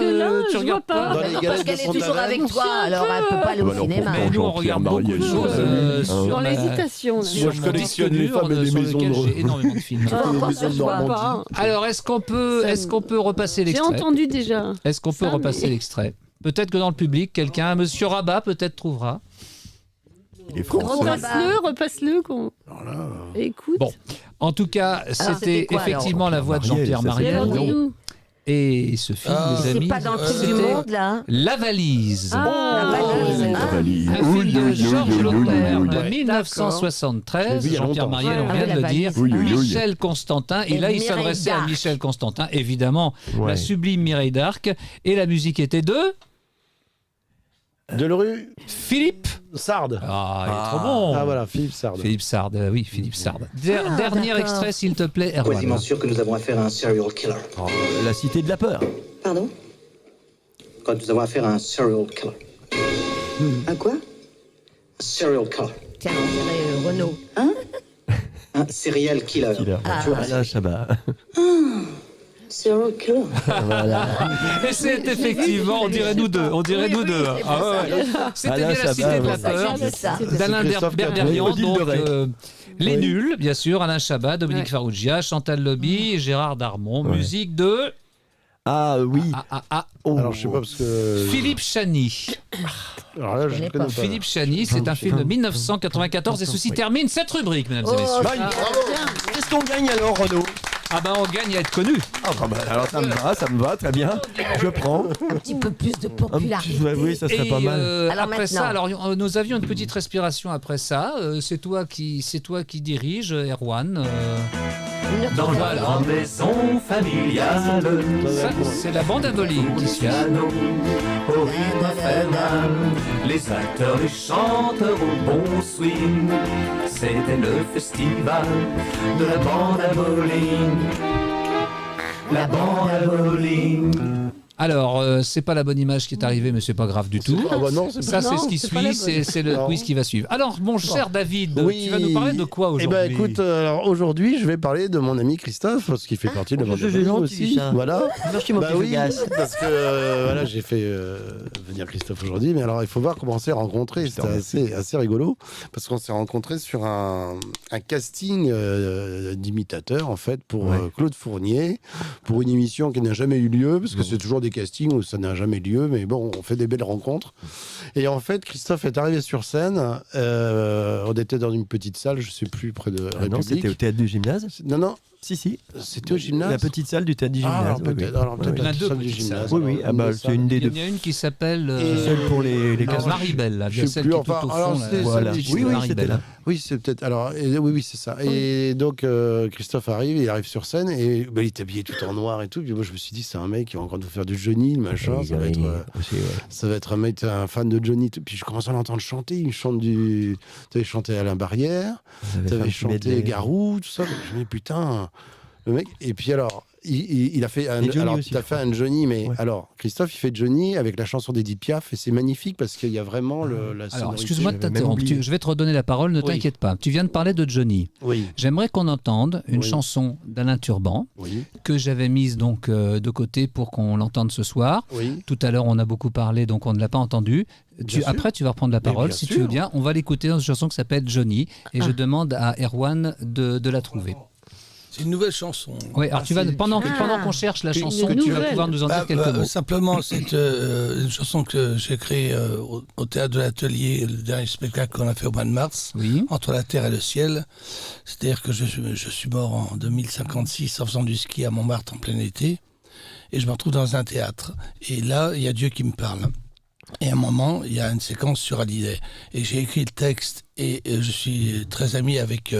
tu regardes pas. Parce qu'elle est toujours avec toi, alors elle peut pas aller au cinéma. Mais nous, on regarde beaucoup de choses sur l'hésitation. Moi, je collectionne les femmes et les maisons de j'ai énormément de films. Alors, est-ce qu'on peut repasser l'extrait? J'ai entendu déjà. Est-ce qu'on peut repasser l'extrait? Peut-être que dans le public, quelqu'un, Monsieur Rabat, peut-être trouvera. Il est français. Repasse-le. Écoute. Bon, en tout cas, c'était effectivement la voix de Jean-Pierre Mariel. Et ce film, les amis, c'est pas dans le truc du monde, là. La valise. La valise. Un film de Georges Lautner de 1973. Jean-Pierre Mariel, on vient de le dire. Michel Constantin. Et là, il s'adressait à Michel Constantin. Évidemment, la sublime Mireille d'Arc. Et la musique était de... Delerue. Philippe Sard. Ah, il est trop bon. Ah voilà, Philippe Sard. Philippe Sard, oui, Philippe Sard. Dernier extrait, s'il te plaît, Erwan. Quasiment sûr que nous avons affaire à un serial killer. La cité de la peur. Pardon? Quand nous avons affaire à un serial killer. Un quoi? Serial killer. Tiens, on dirait Renaud. Hein? Un serial killer. Tu vois, Alain Chabat. Serial killer. Voilà. Et c'est effectivement, on dirait nous deux. Ah ouais. C'était bien la Cité de la Peur d'Alain Berberian. Donc, Les Nuls, bien sûr, Alain Chabat, Dominique Farrugia, Chantal Lobby, et Gérard Darmon. Musique de... Ah oui. Alors je sais pas parce que... Philippe Chani. Alors là, je ne connais pas. Philippe Chani, c'est un film de 1994 et ceci termine cette rubrique, mesdames et messieurs. Bravo. Qu'est-ce qu'on gagne alors, Renaud? Ah ben on gagne à être connu. Alors ça me va, très bien. Je prends. Un petit peu plus de popularité. Oui, ça serait pas mal. Alors après ça, maintenant. nous avions une petite respiration après ça. C'est toi qui dirige, Erwan. Dans la maison familiale, Ça, c'est la bande à bowling qui suit. piano, au rythme infernal, les acteurs, les chanteurs au bon swing. C'était le festival de la bande à bowling. La bande à bowling. Alors, c'est pas la bonne image qui est arrivée, mais c'est pas grave du tout. Ah bah non, c'est Ça, pas- c'est non, ce qui c'est pas suit, la bonne. c'est le Non. quiz qui va suivre. Alors, mon cher David, Oui. tu vas nous parler de quoi Eh aujourd'hui? ben écoute, alors aujourd'hui, je vais parler de mon ami Christophe, parce qu'il fait partie de la bande c'est de gentil, aussi. ça. Voilà. Merci, mon petit oui, Vegas. parce que voilà, j'ai fait venir Christophe aujourd'hui, mais alors il faut voir comment on s'est rencontrés. C'était assez rigolo, parce qu'on s'est rencontrés sur un casting d'imitateurs en fait pour Claude Fournier, pour une émission qui n'a jamais eu lieu, parce que c'est toujours des castings où ça n'a jamais lieu, mais bon, on fait des belles rencontres. Et en fait, Christophe est arrivé sur scène. On était dans une petite salle, je sais plus, près de République. Non, c'était au théâtre du gymnase. Non. Si. C'était au gymnase. La petite salle du théâtre du Ah, gymnase. alors peut-être, alors peut-être Il y en a la deux salle du petites gymnase. salles. Oui, ah bah, c'est une des deux. Il y en a une qui s'appelle Celle pour les Maribel, là, Je sais celle plus, qui est tout enfin, au alors, fond. là. c'est Voilà. celle du Oui, gymnase. c'était là. Oui, c'est peut-être. Alors, oui, c'est ça. Et donc, Christophe arrive, il arrive sur scène et il est habillé tout en noir et tout. Puis moi, je me suis dit, c'est un mec qui va encore nous faire du Johnny, le machin. Oui, Ça va oui, être, aussi, ouais. ça va être un mec, un fan de Johnny. Puis je commence à l'entendre chanter. Il chante du. Tu avais chanté Alain Barrière, tu avais chanté Garou, tout ça. Je me dis, putain, le mec. Et puis alors. Il a fait un, Et Johnny alors, aussi, tu as fait un Johnny, mais alors Christophe il fait Johnny avec la chanson d'Edith Piaf et c'est magnifique parce qu'il y a vraiment la Alors, sonorité. excuse-moi de t'interrompre. Je vais te redonner la parole, ne t'inquiète pas. Tu viens de parler de Johnny. Oui. J'aimerais qu'on entende une Oui. chanson d'Alain Turban Oui. que j'avais mise donc de côté pour qu'on l'entende ce soir. Oui. Tout à l'heure, on a beaucoup parlé, donc on ne l'a pas entendu. Bien Après, tu vas reprendre la Mais parole, bien si sûr. tu veux bien. On va l'écouter dans une chanson qui s'appelle Johnny, et je demande à Erwan de la trouver. C'est une nouvelle chanson. Oui, alors pendant qu'on cherche la chanson, tu vas pouvoir nous en dire quelques mots. Simplement, c'est une chanson que j'ai créée au théâtre de l'Atelier, le dernier spectacle qu'on a fait au mois de mars, Entre la terre et le ciel. C'est-à-dire que je suis mort en 2056 en faisant du ski à Montmartre en plein été, et je me retrouve dans un théâtre. Et là, il y a Dieu qui me parle. Et à un moment, il y a une séquence sur Hallyday. Et j'ai écrit le texte et je suis très ami avec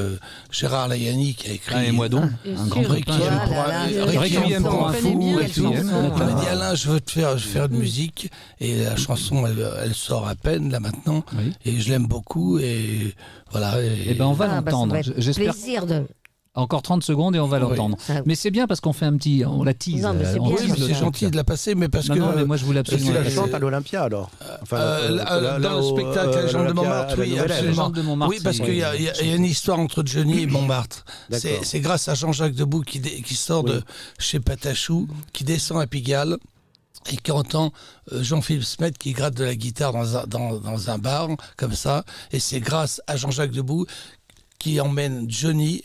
Gérard Layani qui a écrit... Ah, et moi donc, un grand Requiem pour un fou. Il m'a dit, Alain, je veux faire de musique. Et la chanson, elle sort à peine là maintenant. Et je l'aime beaucoup. Et voilà. Eh ben, on va l'entendre. J'espère. Plaisir de... Encore 30 secondes et on va l'entendre. Mais c'est bien parce qu'on fait on la tease. Non, mais c'est on bien. tease le C'est truc. gentil de la passer, mais parce que... Non, mais moi je voulais absolument Tu la la passer. chantes à l'Olympia alors Dans le spectacle à Jean de Montmartre, oui, absolument. de Montmartre, Oui, parce c'est- qu'il y a une histoire entre Johnny et Montmartre. D'accord. C'est grâce à Jean-Jacques Debout qui sort de chez Patachou, qui descend à Pigalle et qui entend Jean-Philippe Smet qui gratte de la guitare dans un bar, comme ça. Et c'est grâce à Jean-Jacques Debout qui emmène Johnny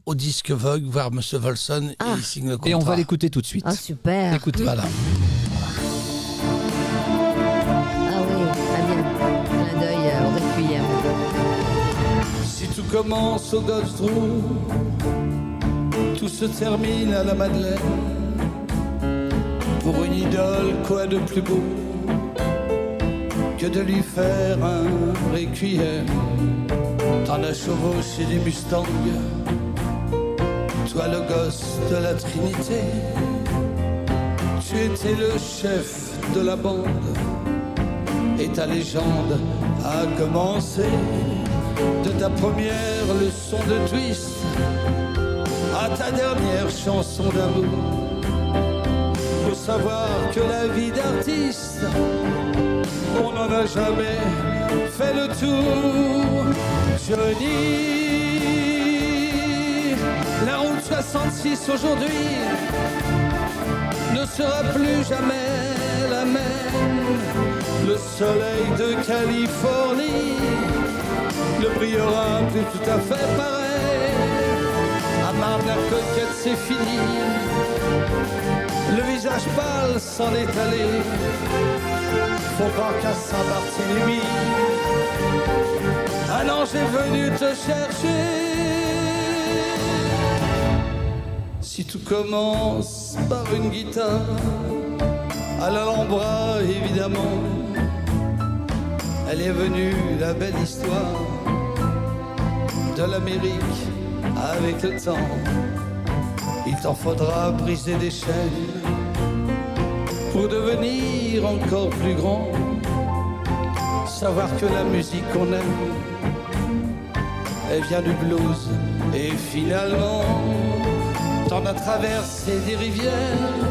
au disque Vogue, voir M. Volson, et il signe le contrat. Et on va l'écouter tout de suite. Ah, super. Écoutez. Voilà. Ah oui, très bien. Clin d'œil au Requiem. Si tout commence au Goldstroom, tout se termine à la Madeleine. Pour une idole, quoi de plus beau que de lui faire un requiem. T'en as chevauché des Mustangs, toi le gosse de la Trinité. Tu étais le chef de la bande et ta légende a commencé. De ta première leçon de twist à ta dernière chanson d'amour. Faut savoir que la vie d'artiste, on n'en a jamais fait le tour. Johnny, La route 66 aujourd'hui ne sera plus jamais la même. Le soleil de Californie ne brillera plus tout à fait pareil. Amar de la coquette, c'est fini. Le visage pâle s'en est allé. Faut croire qu'à Saint-Barthélemy, un ange est venu te chercher. Si tout commence par une guitare, à l'Alhambra évidemment, elle est venue la belle histoire de l'Amérique avec le temps. Il t'en faudra briser des chaînes pour devenir encore plus grand. Savoir que la musique qu'on aime, elle vient du blues. Et finalement, t'en as traversé des rivières,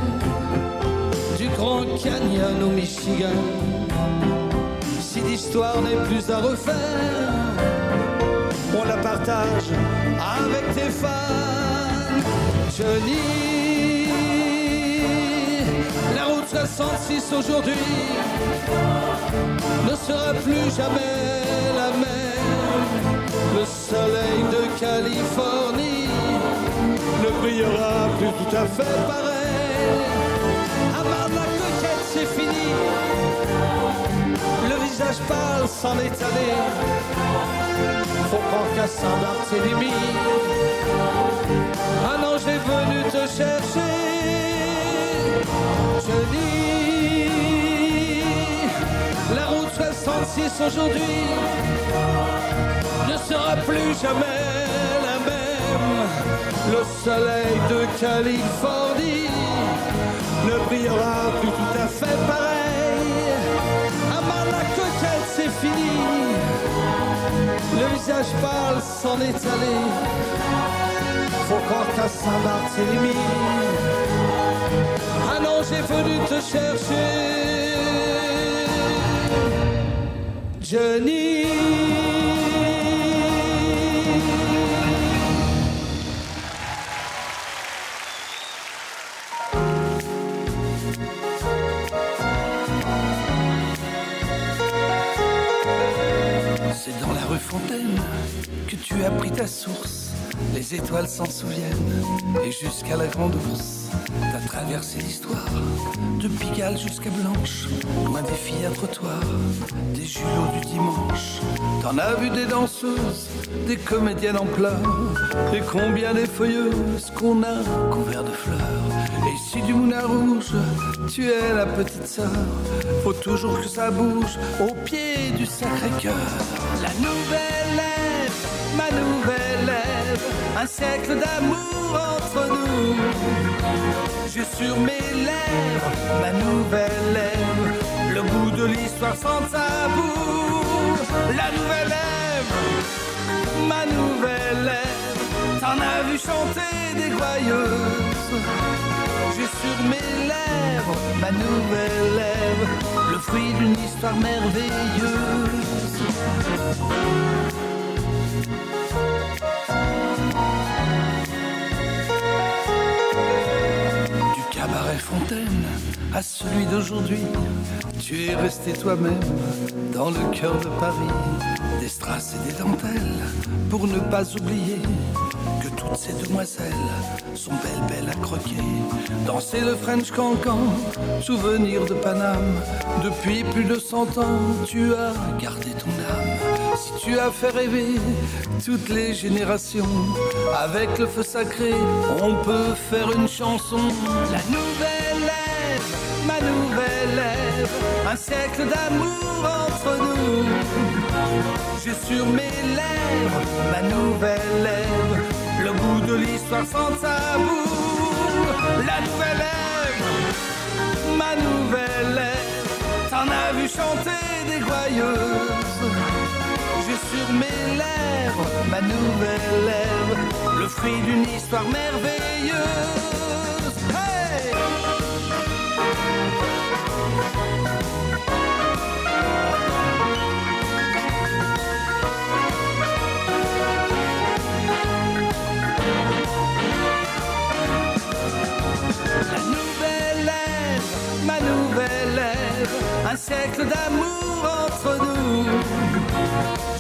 du Grand Canyon au Michigan. Si l'histoire n'est plus à refaire, on la partage avec tes fans. Johnny, la route 66 aujourd'hui ne sera plus jamais la même. Le soleil de Californie ne brillera plus tout à fait pareil. Amar de la coquette, c'est fini. Le visage pâle s'en est allé. Faut croire qu'à Saint-Barthélemy, un ange est venu te chercher. Je dis, la route 66 aujourd'hui ne sera plus jamais la même. Le soleil de Californie ne brillera plus tout à fait pareil. Amar la coquette, c'est fini. Le visage pâle s'en est allé. Faut croire qu'à Saint-Barthélemy, un ange est venu te chercher. Johnny. C'est dans la rue Fontaine que tu as pris ta source. Les étoiles s'en souviennent et jusqu'à la Grande Ourse, t'as traversé l'histoire de Pigalle jusqu'à Blanche, loin des filles à trottoir, des julots du dimanche. T'en as vu des danseuses, des comédiennes en pleurs, et combien des feuilleuses qu'on a couvertes de fleurs. Et si du Moulin Rouge, tu es la petite sœur, faut toujours que ça bouge au pied du Sacré-Cœur. La nouvelle ère, ma nouvelle ère, un siècle d'amour entre nous. J'ai sur mes lèvres ma nouvelle ère, le goût de l'histoire sans tabou. La nouvelle ère, ma nouvelle ère, t'en as vu chanter des gouailleuses. J'ai sur mes lèvres ma nouvelle lèvre, le fruit d'une histoire merveilleuse. Du cabaret Fontaine à celui d'aujourd'hui, tu es resté toi-même dans le cœur de Paris. Des strass et des dentelles pour ne pas oublier que toutes ces demoiselles sont belles à croquer. Danser le French Cancan, souvenir de Paname. Depuis plus de 100 ans, tu as gardé ton âme. Si tu as fait rêver toutes les générations, avec le feu sacré, on peut faire une chanson. La nouvelle ère, ma nouvelle ère, un siècle d'amour entre nous. J'ai sur mes lèvres ma nouvelle ère, le goût de l'histoire sans tabou. La nouvelle ère, ma nouvelle ère, t'en as vu chanter des gouailleuses. J'ai sur mes lèvres ma nouvelle ère, le fruit d'une histoire merveilleuse. Hey! siècle d'amour entre nous.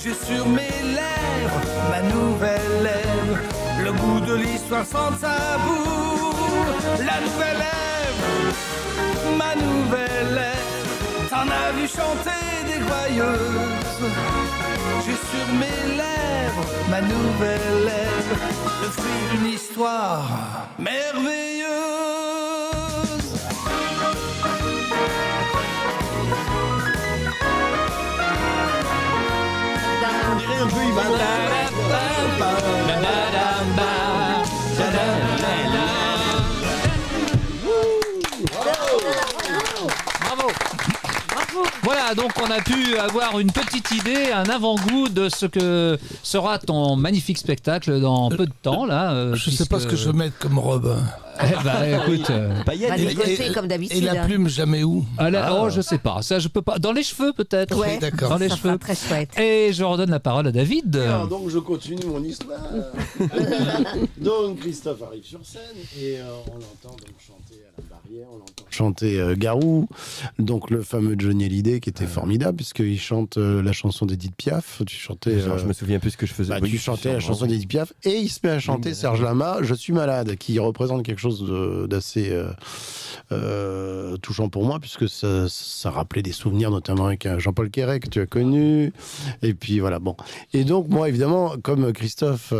J'ai sur mes lèvres ma nouvelle lèvre, le goût de l'histoire sans tabou. La nouvelle lèvre, ma nouvelle lèvre, t'en as vu chanter des joyeuses. J'ai sur mes lèvres ma nouvelle lèvre, le fruit d'une histoire merveilleuse. On dirait un peu Ivan. Bravo. Voilà, donc on a pu avoir une petite idée, un avant-goût de ce que sera ton magnifique spectacle dans peu de temps là. Je sais pas ce que je vais mettre comme robe. Eh ben, écoute, décoté comme d'habitude. Et la plume, jamais où? Oh, je sais pas. Ça, je peux pas. Dans les cheveux, peut-être. Ouais, d'accord. Dans les ça cheveux. sera très chouette. Et je redonne la parole à David. Alors, donc je continue mon histoire. Donc Christophe arrive sur scène et on l'entend donc chanter à la barrière, on l'entend chanter Garou, donc le fameux Johnny Hallyday qui était formidable puisqu'il chante la chanson d'Edith Piaf. Tu chantais. Je me souviens plus ce que je faisais. Tu chantais la chanson d'Edith Piaf et il se met à chanter Serge Lama, Je suis malade, qui représente quelque chose d'assez touchant pour moi puisque ça rappelait des souvenirs notamment avec Jean-Paul Quéret que tu as connu et puis voilà bon et donc moi évidemment comme Christophe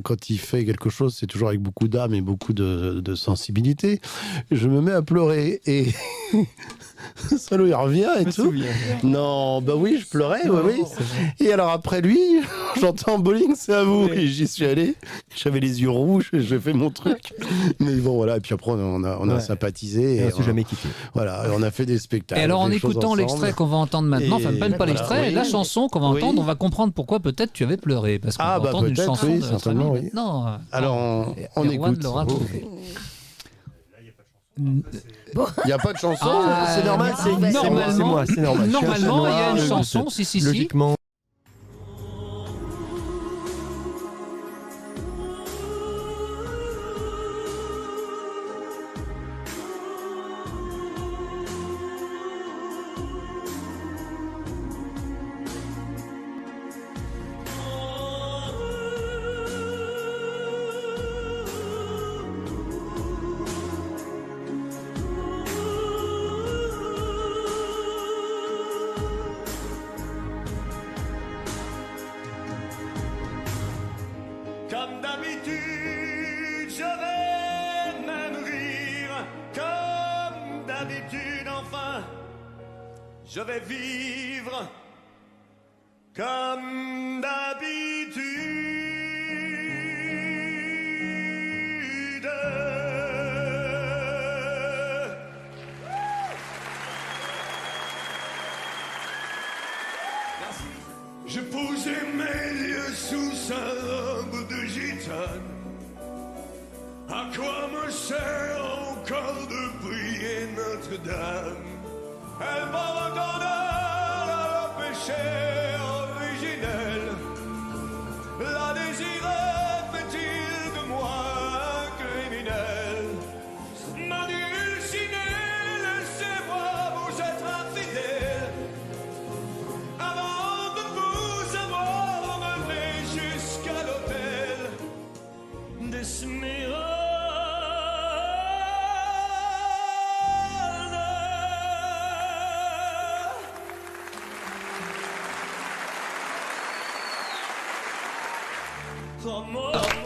quand il fait quelque chose c'est toujours avec beaucoup d'âme et beaucoup de sensibilité, je me mets à pleurer et Salaud, il revient et tout. Non, bah oui, je pleurais, oui. Et alors après lui, j'entends bowling, c'est à vous. Et j'y suis allé. J'avais les yeux rouges, j'ai fait mon truc. Mais bon, voilà. Et puis après, on a sympathisé. Et on s'est jamais quitté. Voilà, on a fait des spectacles. Et alors, en écoutant l'extrait qu'on va entendre maintenant, enfin, même pas l'extrait, la chanson qu'on va entendre, on va comprendre pourquoi peut-être tu avais pleuré. Parce qu'on va entendre une chanson oui, de notre ami maintenant. Alors, on écoute. Il n'y a pas de chanson. C'est normal, c'est moi, c'est normal. Normalement, il y a une chanson, si. Logiquement. Comme d'habitude, je vais même rire. Comme d'habitude, enfin, je vais vivre. Comme d'habitude. Je posais mes yeux sous sa robe de gitane. À quoi me sert encore de prier Notre-Dame? Elle pardonne le péché originel. La désirait fait-il de moi un criminel? M'a dulciné, laissez-moi vous être infidèle. Avant de vous avoir mené jusqu'à l'hôtel d'Esmeralda.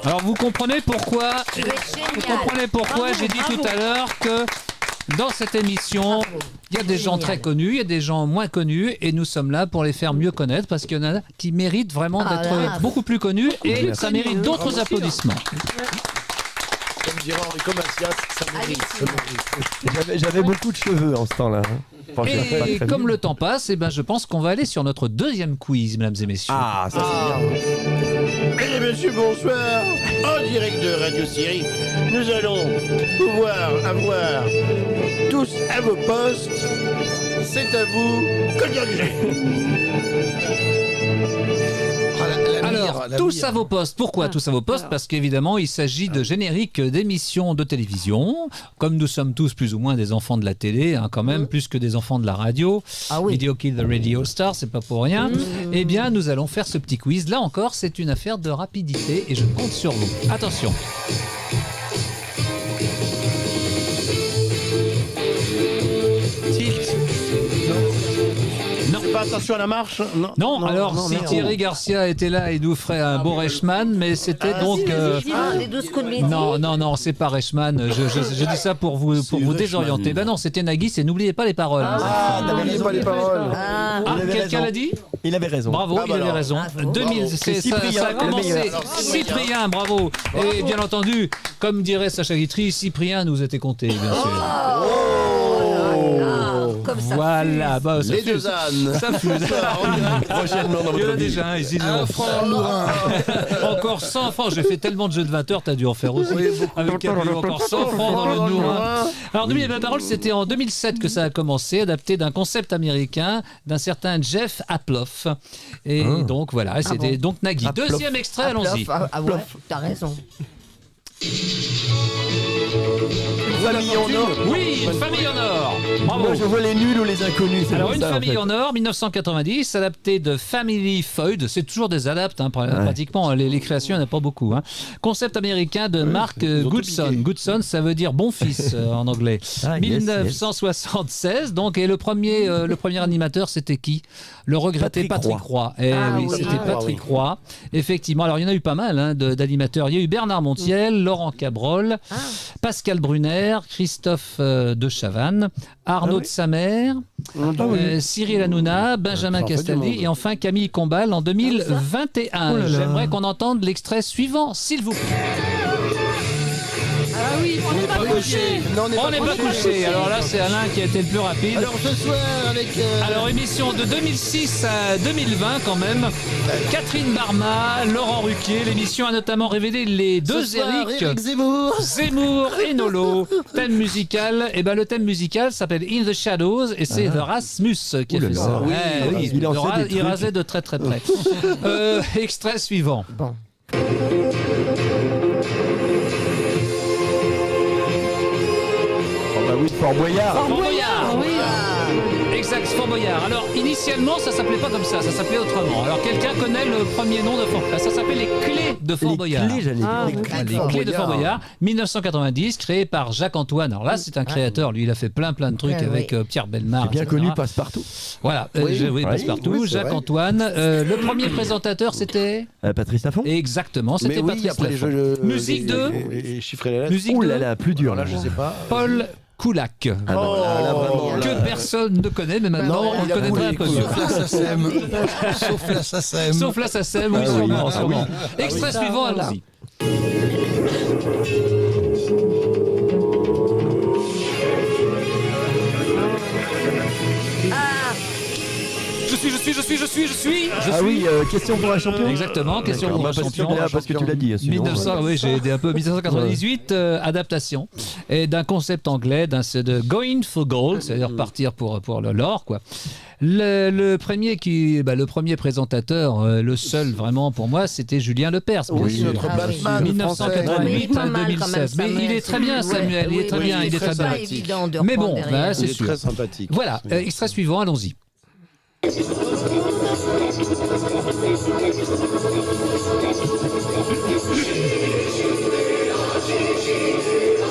Alors vous comprenez pourquoi j'ai dit tout à l'heure que dans cette émission, il y a des gens très connus, il y a des gens moins connus, et nous sommes là pour les faire mieux connaître, parce qu'il y en a qui méritent vraiment d'être beaucoup plus connus, et ça mérite d'autres applaudissements. Comme dirait Enrico Macias, ça mérite. J'avais beaucoup de cheveux en ce temps-là. Et comme le temps passe, je pense qu'on va aller sur notre deuxième quiz, mesdames et messieurs. Ah, ça c'est bien. Mesdames et messieurs, bonsoir. En direct de Radio Syrie, nous allons pouvoir avoir tous à vos postes. C'est à vous que diriger. Alors, à la Tous à vos postes. Pourquoi tous à vos postes? Parce qu'évidemment, il s'agit de génériques d'émissions de télévision. Comme nous sommes tous plus ou moins des enfants de la télé, hein, quand même, plus que des enfants de la radio. Video Kill the Radio Star, c'est pas pour rien. Eh bien, nous allons faire ce petit quiz. Là encore, c'est une affaire de rapidité et je compte sur vous. Attention. Pas attention à la marche. Non, alors si Thierry Garcia était là, il nous ferait un beau Reichmann, mais c'était donc. les 12 coups de midi. Non, c'est pas Reichmann. Je dis ça pour vous désorienter. Ben non, c'était Nagui, et n'oubliez pas les paroles. N'oubliez pas les paroles. Quelqu'un l'a dit? Il avait raison. Bravo, il avait raison. 2000, ça a commencé. Cyprien, bravo. Et bien entendu, comme dirait Sacha Guitry, Cyprien nous était compté, bien sûr. Comme ça. Voilà, bah, ça les fuse. deux ânes. Ça fuse. Prochainement dans Il y en votre a vie. déjà un ici. Un franc Lourin. Encore 100 francs. J'ai fait tellement de jeux de 20 heures, t'as dû en faire aussi. Avec encore 100 francs dans le Lourin. Alors, n'oubliez pas la parole, c'était en 2007 que ça a commencé, adapté d'un concept américain d'un certain Jeff Aploff. Et donc, voilà, c'était donc Nagui. Aploff. Deuxième extrait, allons-y. Ah ouais, t'as raison. Famille en or. Oui, une famille en or. Bravo. Moi, je vois les nuls ou les inconnus. c'est Alors, pour Une ça, famille fait. en or, 1990, adapté de Family Feud. C'est toujours des adaptes, hein, pratiquement. Les créations, il n'y en a pas beaucoup. Hein. Concept américain de Mark Goodson. Goodson, ça veut dire bon fils en anglais. Ah, yes, 1976, donc, et le premier animateur, c'était qui? Le regretté Patrick Roy. Eh oui, c'était Patrick Roy. Effectivement. Alors, il y en a eu pas mal hein, d'animateurs. Il y a eu Bernard Montiel, Laurent Cabrol, Pascal Brunner, Christophe de Chavannes, Arnaud de Samer, Cyril Hanouna, Benjamin Castaldi et enfin Camille Combal en 2021. J'aimerais qu'on entende l'extrait suivant, s'il vous plaît. Ah oui, on n'est pas couché. On n'est pas couché. Alors là, c'est Alain qui a été le plus rapide. Alors ce soir avec. Alors émission de 2006 à 2020 quand même. Catherine Barma, Laurent Ruquier. L'émission a notamment révélé les deux Eric Zemmour et Nolo. Thème musical. Et ben le thème musical s'appelle In the Shadows et c'est The Rasmus qui a fait ça. Oui, il rasait de très très près. Extrait suivant. Bon. Bah oui, Fort Boyard. Fort Boyard, oui. Exact, Fort Boyard. Alors, initialement, ça s'appelait pas comme ça s'appelait autrement. Alors, quelqu'un connaît le premier nom de Fort Boyard? Ça s'appelait les Clés de Fort Boyard. Les Clés, j'allais dire. Les Clés de Fort Boyard, 1990, créé par Jacques-Antoine. Alors là, c'est un créateur. Lui, il a fait plein de trucs avec Pierre Bellemare. Bien etc. connu, Passepartout. Voilà, Passepartout, oui, c'est Jacques-Antoine. Le premier présentateur, c'était Patrice Laffont. Exactement, c'était Mais oui, Patrice après les Laffont. jeux. Musique de Les chiffres et les lettres. Musique Ouh de là là, plus dur Là, là. je sais pas. Paul Koulak. Là, vraiment, là. Que personne ne connaît, mais maintenant Non, on il le a connaîtra un peu mieux. Sauf la SACEM. Sauf la SACEM. Sauf la SACEM, oui, sûrement. Extrait suivant, allons-y. Je suis. Ah oui, question pour un champion. Exactement, question pour un champion. Parce que tu l'as dit. Sinon, 1900, oui, j'ai aidé un peu. 1998, adaptation et d'un concept anglais, de Going for Gold, c'est-à-dire partir pour l'or, quoi. Le premier présentateur, le seul vraiment pour moi, c'était Julien Lepers, bien sûr. Notre Batman 1988 français. à 2016. Mais il est très bien, Samuel. Il est très bien. Il est très bien. pas évident de Mais bon, reprendre derrière. c'est Il est sûr. très sympathique. Voilà, extrait suivant, allons-y.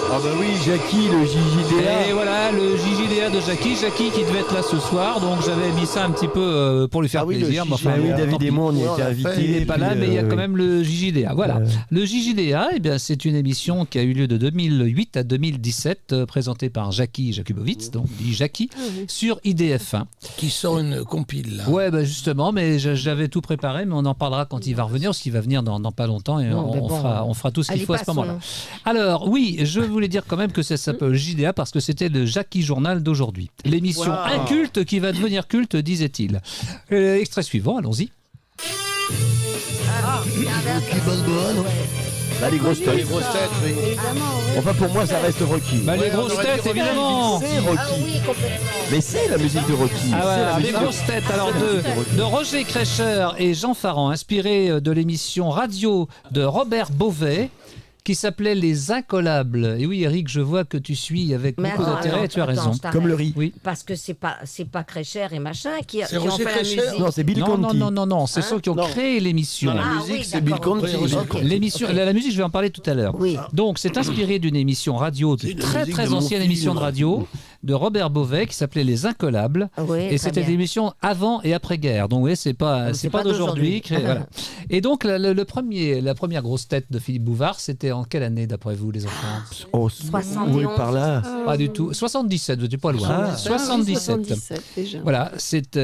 Ah bah oui, Jackie, le JJDA. Et voilà, le JJDA de Jackie qui devait être là ce soir, donc j'avais mis ça un petit peu pour lui faire plaisir. Mais enfin, oui, tant David pis. et moi, on y Ouais, était invités. Il n'est pas là, mais il y a quand même le JJDA. Voilà. Le JJDA, eh bien, c'est une émission qui a eu lieu de 2008 à 2017, présentée par Jackie Jakubowicz, donc dit Jackie, sur IDF1. Qui sort une compile. Là. Ouais, bah justement, mais j'avais tout préparé, mais on en parlera quand il va revenir, parce qu'il va venir dans pas longtemps, et on fera tout ce qu'il faut à ce moment-là. Alors, oui, je voulais dire quand même que ça s'appelle JDA parce que c'était le Jackie Journal d'aujourd'hui. L'émission inculte qui va devenir culte, disait-il. Extrait suivant, allons-y. Bah, les grosses têtes. Les grosses têtes, oui. Enfin, pour moi, ça reste Rocky. Bah, les grosses têtes, évidemment. C'est Rocky. Mais c'est la musique de Rocky. Ah C'est voilà, la les musique grosses têtes alors de Roger Kreischer et Jean Farand, inspiré de l'émission radio de Robert Beauvais qui s'appelait Les Incollables. Et oui, Eric, je vois que tu suis avec beaucoup d'intérêt et tu as raison. Comme le riz. Oui. Parce que c'est pas Kreischer et machin qui ont Roger fait la Kreischer musique. Non, c'est Bill Conti. Non, c'est ceux qui ont créé l'émission. La musique, c'est Bill Conti. L'émission, la musique, je vais en parler tout à l'heure. Oui. Donc, c'est inspiré d'une émission radio, très ancienne émission de radio de Robert Beauvais qui s'appelait Les Incollables. Oui, et très c'était bien. des émissions avant et après-guerre. Donc, oui, c'est pas d'aujourd'hui. Voilà. Et donc, la première grosse tête de Philippe Bouvard, c'était en quelle année, d'après vous, les enfants? Oh, 71. oui, par là. Pas du tout. 77, vous n'êtes pas loin. Ah. 77. 77 déjà. Voilà, c'est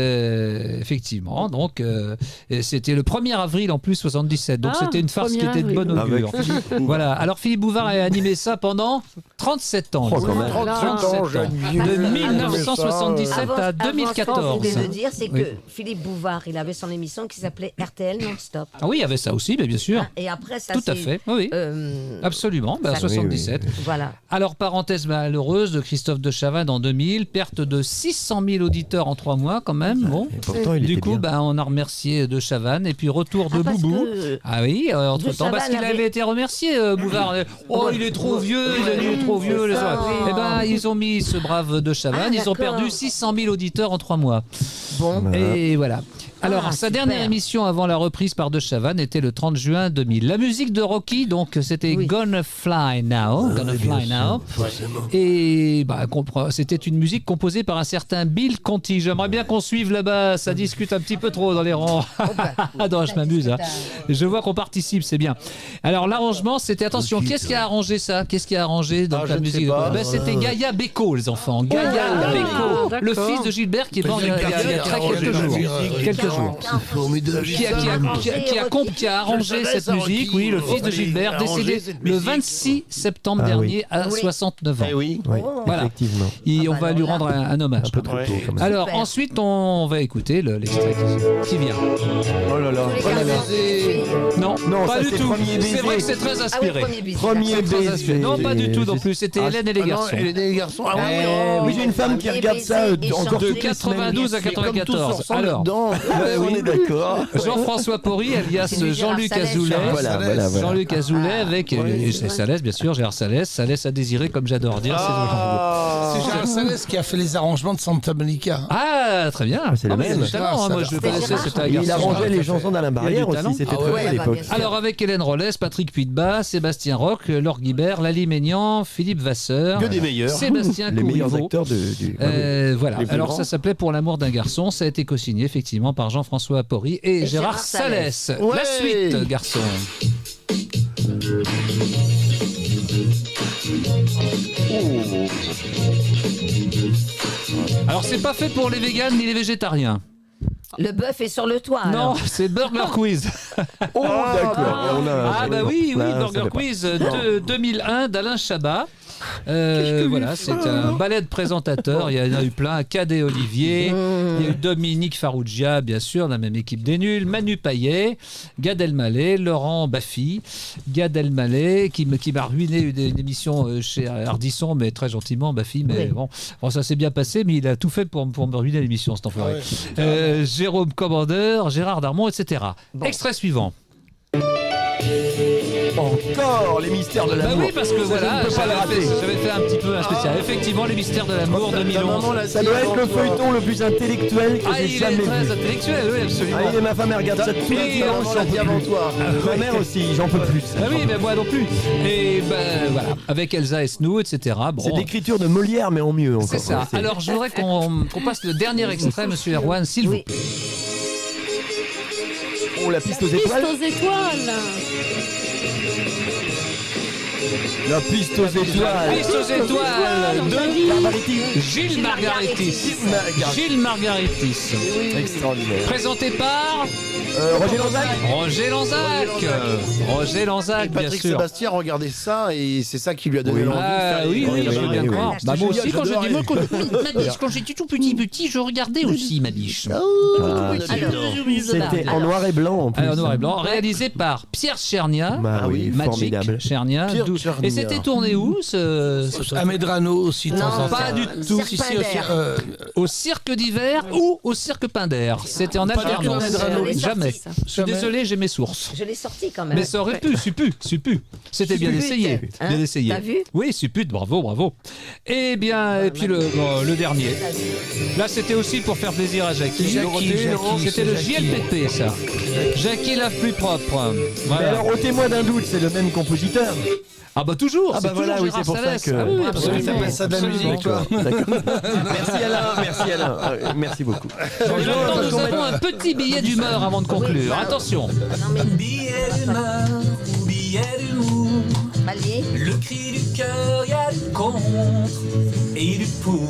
effectivement. Donc, c'était le 1er avril en plus 77. Donc, c'était une farce qui était de bonne augure. Voilà. Alors, Philippe Bouvard a animé ça pendant 37 ans. Oh, quand même. 37 ans, jeune vieux. De 1977 à Avant, ce qu'on 2014. voulait dire, c'est que Oui. Philippe Bouvard, il avait son émission qui s'appelait RTL Non-Stop. Ah oui, il y avait ça aussi, mais bien sûr. Et après, ça Tout à fait. Oui, Absolument. ça- 77. Voilà. Alors, parenthèse malheureuse de Christophe de Chavannes en 2000, perte de 600 000 auditeurs en 3 mois quand même. Bon. Et pourtant, il Du était coup, bien. on a remercié de Chavannes et puis retour de parce Boubou. que Ah oui, entre-temps, parce qu'il avait été remercié, Bouvard. Oh, il est trop vieux, il est trop vieux. Les autres. oui. Eh ben, ils ont mis ce brave de Chavannes, ils ont d'accord. perdu 600 000 auditeurs en 3 mois. Bon. Et voilà. Alors, sa super. dernière émission avant la reprise par De Chavannes était le 30 juin 2000. La musique de Rocky, donc, c'était Oui. Gonna Fly Now. Gonna Fly Now. Et c'était une musique composée par un certain Bill Conti. J'aimerais bien qu'on suive là-bas. Ça discute un petit peu trop dans les rangs. Non, je m'amuse. Hein. Je vois qu'on participe, c'est bien. Alors, l'arrangement, c'était, attention, qui est-ce qui a arrangé ça? Qu'est-ce qui a arrangé dans la musique? C'était Gaïa Bécaud, les enfants. Gaïa Bécaud, le d'accord. fils de Gilbert qui est mort il y a très quelques jours. Quelques jours. Qui a arrangé cette musique, oui, le fils de Gilbert, décédé le 26 septembre dernier à 69 ans. Oui, Voilà. effectivement. Et on va lui rendre un hommage. Un peu trop tôt, quand même. Alors, Super. ensuite, on va écouter l'extrait qui vient. Oh là là. Non, Non, pas ça, du c'est tout. Premier baiser. C'est vrai que c'est très Ah oui, inspiré. premier baiser. Premier Très inspiré. baiser. Non, pas du tout non plus. C'était Hélène et les garçons. Et les garçons. Ah oui, Oui, j'ai une femme qui regarde ça encore De toutes les 92 à semaines. 94. Alors, On est d'accord. Jean-François Porry, alias C'est du Gérard Jean-Luc Salès, Azoulay. Voilà. Jean-Luc Azoulay avec Salès, bien sûr, Gérard Salès. Salès à désirer, comme j'adore dire. C'est Gérard Salès qui a fait les arrangements de Santa Monica. Ah, très bien. c'est le mais même. du talent, hein. Moi, je le connaissais, c'était un garçon. Il arrangeait les chansons d'Alain Barrière du talent. aussi, c'était Ah très ouais. bien à l'époque. bien sûr. Alors, avec Hélène Rollès, Patrick Puydebas, Sébastien Roch, Laure Guibert, Lali Ménian, Philippe Vasseur. Que des meilleurs. Sébastien Les meilleurs Courriveau. acteurs du. Voilà. Les plus Alors grands. ça s'appelait Pour l'amour d'un garçon. Ça a été co-signé effectivement par Jean-François Porry et Gérard Salès. Ouais. La suite, garçon. Alors c'est pas fait pour les véganes ni les végétariens. Le bœuf est sur le toit. Non, alors. c'est Burger Quiz. Oh, d'accord. Ah bah oui, Là, ça Burger fait pas. Quiz de 2001 d'Alain Chabat. Voilà, c'est un ballet de présentateurs. Il y en a eu plein. Cadet Olivier, il y a eu Dominique Farrugia, bien sûr, la même équipe des nuls. Manu Payet, Gad Elmaleh, Laurent Baffy, Gad Elmaleh qui m'a ruiné une émission chez Ardisson, mais très gentiment, Baffy. Mais bon, ça s'est bien passé, mais il a tout fait pour me ruiner l'émission, cet enfoiré. Jérôme Commandeur, Gérard Darmon, etc. Extrait suivant. Encore les mystères de Bah l'amour. oui, parce que Ça, voilà, je ne peux pas le rater. j'avais fait un petit peu un spécial. Effectivement, les mystères de l'amour 2011. Ça doit être le feuilleton le plus intellectuel que Ah, j'ai il est jamais vu. très intellectuel, oui, absolument. Ah, et ma femme elle regarde ça tous les Et dimanches, j'en peux plus. Ma mère aussi, j'en peux plus. Ah oui, mais moi non plus. Et ben voilà, avec Elsa Esnou, etc. Bon, C'est l'écriture de Molière, mais en mieux encore. c'est ça. Ouais, Alors, je voudrais qu'on passe le dernier extrait, monsieur Erwan, s'il vous plaît. Oh, la piste aux Piste étoiles. aux étoiles. La piste aux étoiles. La piste aux étoiles de Gilles Margaritis. Gilles Margaritis. Extraordinaire. Présenté par Roger Lanzac. Roger Lanzac. Roger Lanzac, bien Patrick sûr. Sébastien regardait ça et c'est ça qui lui a donné l'envie de Ah faire oui, les- je veux bien croire. Bah, moi aussi, quand j'adorais. quand j'étais tout petit, je regardais aussi, ma biche. C'était en noir et blanc en plus. En noir et blanc, réalisé par Pierre Tchernia. Bah oui, Magic formidable. Tchernia. Pierre d'où- Tchernia. Et c'était tourné où À Medrano aussi, de temps en temps. Pas du tout. Si, si, aussi, Au cirque d'hiver ou au cirque Pinder. C'était en Pas du tout, alternance. Medrano. Jamais. ça. Je suis désolé, j'ai mes sources. Je l'ai sorti quand même. Mais ça aurait pu, suppu. C'était bien Suppute. essayé. Hein, Bien essayé. t'as vu Oui, suppute, bravo. Eh bien, et puis le dernier. Là, c'était aussi pour faire plaisir à Jackie. C'était le JLPP, ça. Jackie lave plus propre. Mais Voilà. alors, ôtez-moi d'un doute, c'est le même compositeur. Ah bah toujours, Ah bah c'est voilà, toujours oui, c'est Gérard pour ça Salès. que- Ah oui, Ah, absolument. t'appelles ça de la Absolument. musique, toi. Merci Alain. Merci beaucoup. Et maintenant, nous avons un petit billet d'humeur avant de conclure. Attention. Billet d'humeur, billet d'humour. Allez. Le cri du cœur, y a du contre et du pour.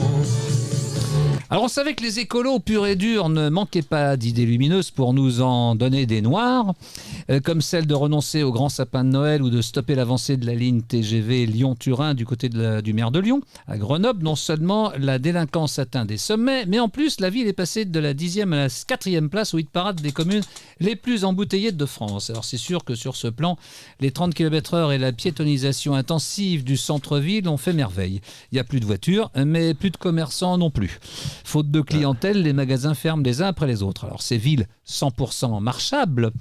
Alors on savait que les écolos purs et durs ne manquaient pas d'idées lumineuses pour nous en donner des noirs, comme celle de renoncer au grand sapin de Noël ou de stopper l'avancée de la ligne TGV Lyon-Turin du côté du maire de Lyon. À Grenoble, non seulement la délinquance atteint des sommets, mais en plus la ville est passée de la 10e à la 4e place au hit parade des communes les plus embouteillées de France. Alors c'est sûr que sur ce plan, les 30 km/h et la piétonisation intensive du centre-ville ont fait merveille. Il n'y a plus de voitures, mais plus de commerçants non plus. Faute de clientèle, les magasins ferment les uns après les autres. Alors ces villes 100% marchables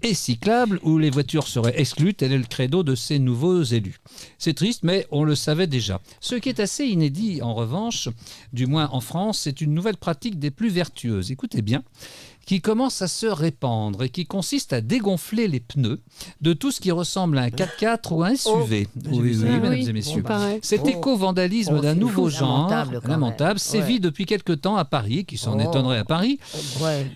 et cyclables où les voitures seraient exclues, tel est le credo de ces nouveaux élus. C'est triste, mais on le savait déjà. Ce qui est assez inédit, en revanche, du moins en France, c'est une nouvelle pratique des plus vertueuses. Écoutez bien, qui commence à se répandre et qui consiste à dégonfler les pneus de tout ce qui ressemble à un 4x4 ou un SUV. Oui, mesdames et messieurs. Cet éco-vandalisme d'un nouveau genre, lamentable, sévit depuis quelque temps à Paris, qui s'en étonnerait à Paris,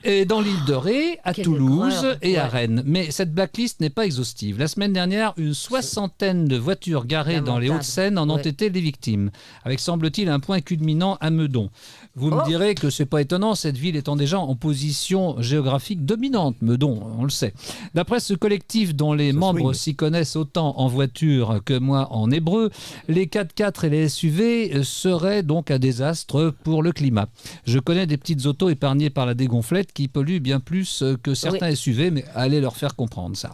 et dans l'île de Ré, à Toulouse et à Rennes. Mais cette blacklist n'est pas exhaustive. La semaine dernière, une soixantaine de voitures garées dans les Hauts-de-Seine en ont été les victimes, avec semble-t-il un point culminant à Meudon. Vous me direz que c'est pas étonnant, cette ville étant déjà en position géographique dominante, Meudon, on le sait. D'après ce collectif dont les membres s'y connaissent autant en voiture que moi en hébreu, les 4x4 et les SUV seraient donc un désastre pour le climat. Je connais des petites autos épargnées par la dégonflette qui polluent bien plus que certains SUV, mais allez leur faire comprendre ça.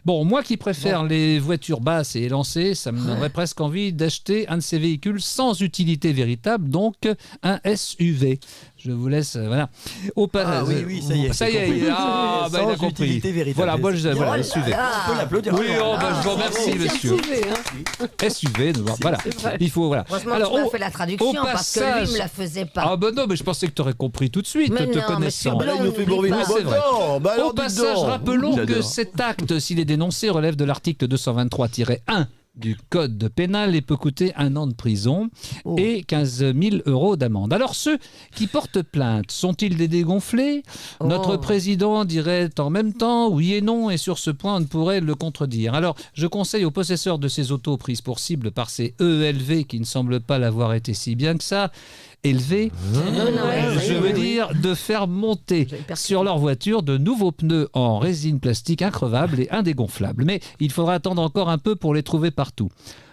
Bon, moi qui préfère les voitures basses et élancées, ça me donnerait presque envie d'acheter un de ces véhicules sans utilité véritable, donc un SUV. Je vous laisse, voilà. Oui, ça y est. Ça y est, il a Sans compris. utilité véritable. Voilà, moi, voilà, SUV. On peut l'applaudir. Oui, je vous remercie, monsieur. SUV, voilà. Il faut, voilà. Heureusement que tu m'as fait la traduction, parce que lui, il me la faisait pas. Ah ben non, mais je pensais que tu aurais compris tout de suite, Mais te non, connaissant. monsieur Blanc, il nous fait bourviner. Oui, c'est vrai. Alors, Au passage, rappelons que cet acte, s'il est dénoncé, relève de l'article 223-1 du code pénal et peut coûter 1 an de prison et 15 000 € d'amende. Alors ceux qui portent plainte, sont-ils des dégonflés ? Notre président dirait en même temps oui et non, et sur ce point on ne pourrait le contredire. Alors je conseille aux possesseurs de ces autos prises pour cible par ces EELV qui ne semblent pas l'avoir été si bien que ça, élevé, je veux dire de faire monter sur leur voiture de nouveaux pneus en résine plastique increvable et indégonflable. Mais il faudra attendre encore un peu pour les trouver partout.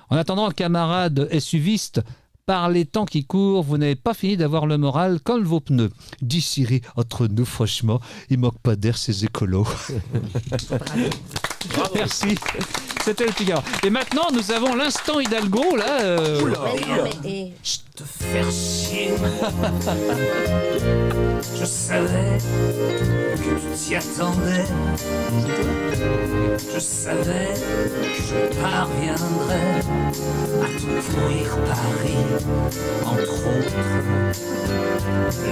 En attendant, camarades SUVistes, par les temps qui courent, vous n'avez pas fini d'avoir le moral comme vos pneus. Dis Siri, entre nous, franchement, il manque pas d'air ces écolos. Merci. C'était le Figaro. Et maintenant, nous avons l'instant Hidalgo, là. Te faire chier. Je savais que tu t'y attendais. Je savais que je parviendrais à te pourrir Paris, entre autres,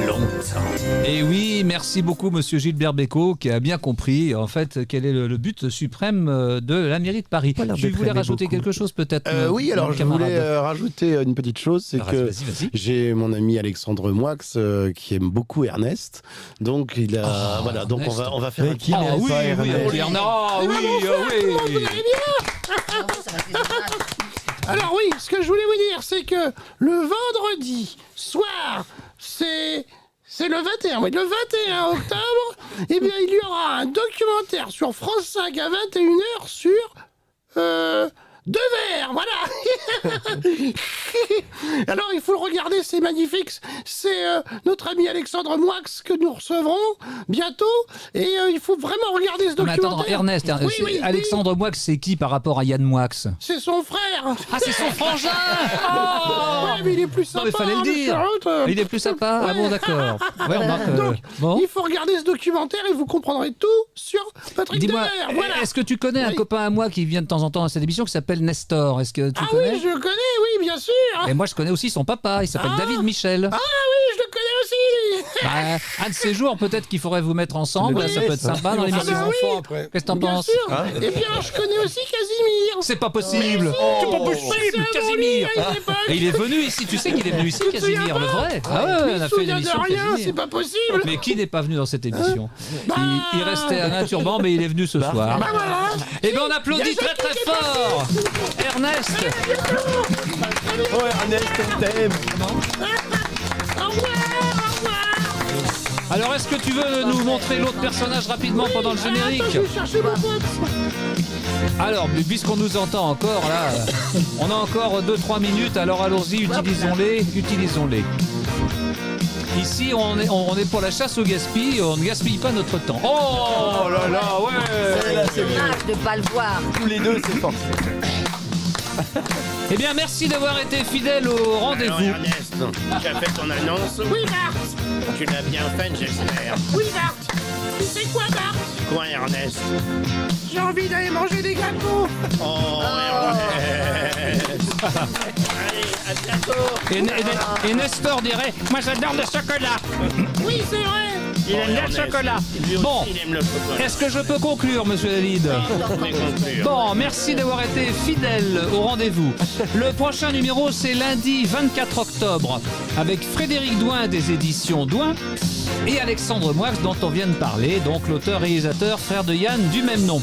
longtemps. Et oui, merci beaucoup, monsieur Gilbert Bécaud, qui a bien compris, en fait, quel est le but suprême de la mairie de Paris. Tu voulais rajouter quelque chose, peut-être Oui, alors je voulais rajouter une petite chose, c'est que j'ai mon ami Alexandre Moix qui aime beaucoup Ernest, donc il a donc Ernest. On va faire Mais un qui Ah n'aime oui, pas oui, Ernest Ernest. Eh ben, Oui, bonsoir, tout le monde, oui. vous allez bien Alors oui, ce que je voulais vous dire, c'est que le vendredi soir, c'est le 21, oui, le 21 octobre, eh bien, il y aura un documentaire sur France 5 à 21h sur... Deux verres, voilà. Alors il faut le regarder, c'est magnifique. C'est notre ami Alexandre Moix que nous recevrons bientôt. Et il faut vraiment regarder ce Mais documentaire. attends, Ernest, Oui, Alexandre Moix, c'est qui par rapport à Yann Moix? c'est son frère. Ah, c'est son frangin. Ouais, mais il est plus Non, sympa. mais fallait le monsieur dire. Haute. Il est plus sympa. Ah bon, d'accord. Ouais, on marque, Donc, bon. il faut regarder ce documentaire et vous comprendrez tout sur Patrick Dis-moi, Devers. Voilà. est-ce que tu connais un Oui. copain à moi qui vient de temps en temps à cette émission qui s'appelle Nestor? Est-ce que tu Ah connais? oui, je connais, oui, bien sûr. Et moi, je connais aussi son papa. Il s'appelle David Michel. Ah oui, je le connais aussi. Bah, un de ces jours, peut-être qu'il faudrait vous mettre ensemble. Ça peut être sympa dans l'émission. Ah bah oui. Qu'est-ce que t'en Bien penses? sûr. Et puis alors, je connais aussi Casimir. C'est pas possible. C'est pas possible, Casimir. Et il est venu ici. Tu sais qu'il est venu ici, Tu te souviens Casimir, le pas vrai. Ah ouais, on a fait une souviens de émission. rien, Casimir. c'est pas possible. Mais qui n'est pas venu dans cette émission? Bah, Il restait à un turban, mais il est venu ce soir. Bah voilà. Et bien on applaudit très très fort Ernest. Oh Ernest, on t'aime. Au revoir, au revoir. Alors est-ce que tu veux nous montrer l'autre personnage rapidement pendant le générique? Attends, je vais chercher mon pote. Alors, puisqu'on nous entend encore là, on a encore 2-3 minutes, alors allons-y, utilisons-les. Ici, on est pour la chasse au gaspille, on ne gaspille pas notre temps. Oh là là, ouais. C'est dommage de ne pas le voir. Tous les deux, c'est fort. Eh bien, merci d'avoir été fidèle au rendez-vous. Alors Ernest, tu as fait ton annonce? Oui, Bart. Tu l'as bien faite, j'espère. Oui, Bart. Tu sais quoi, Bart? Quoi, Ernest? J'ai envie d'aller manger des gâteaux. Oh, Ernest. Allez, à bientôt. Et Nestor dirait, moi j'adore le chocolat. Oui, c'est vrai. Il aime bien le Ernest, chocolat. lui aussi, Bon, il aime le chocolat. est-ce que je peux conclure, monsieur David? Mais conclure. Bon, merci d'avoir été fidèle au rendez-vous. Le prochain numéro, c'est lundi 24 octobre, avec Frédéric Douin des éditions Douin et Alexandre Moix, dont on vient de parler, donc l'auteur-réalisateur, frère de Yann, du même nom.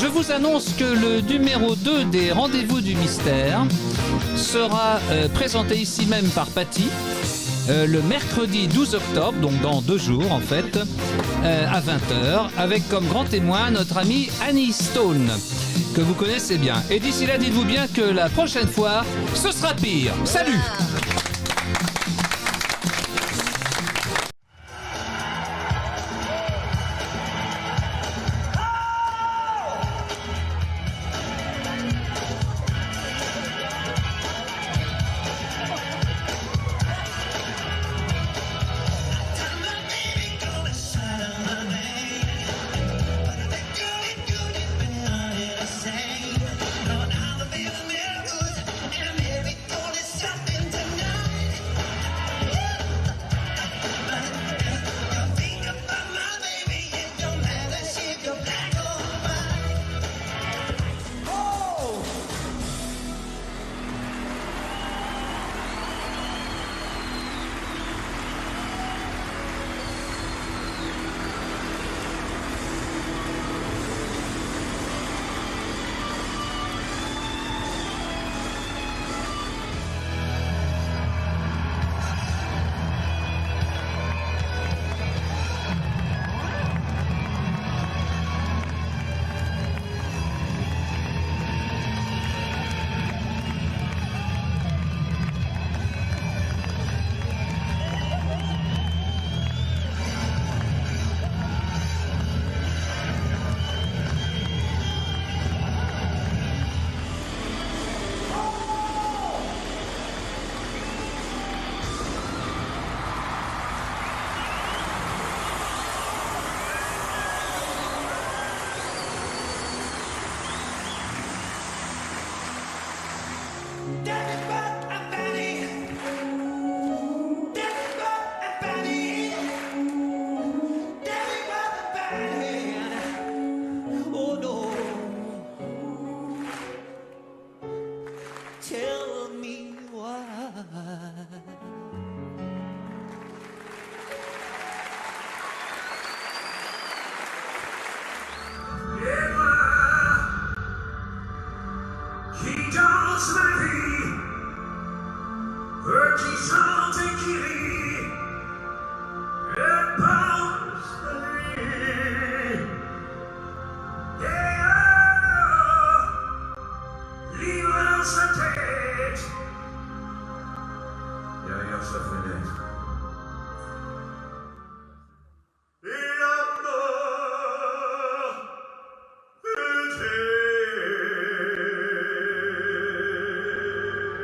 Je vous annonce que le numéro 2 des Rendez-vous du Mystère sera présenté ici même par Patty. Le mercredi 12 octobre, donc dans 2 jours en fait, à 20h, avec comme grand témoin notre amie Annie Stone, que vous connaissez bien. Et d'ici là, dites-vous bien que la prochaine fois, ce sera pire. Salut! Something to Derrière sa fenêtre,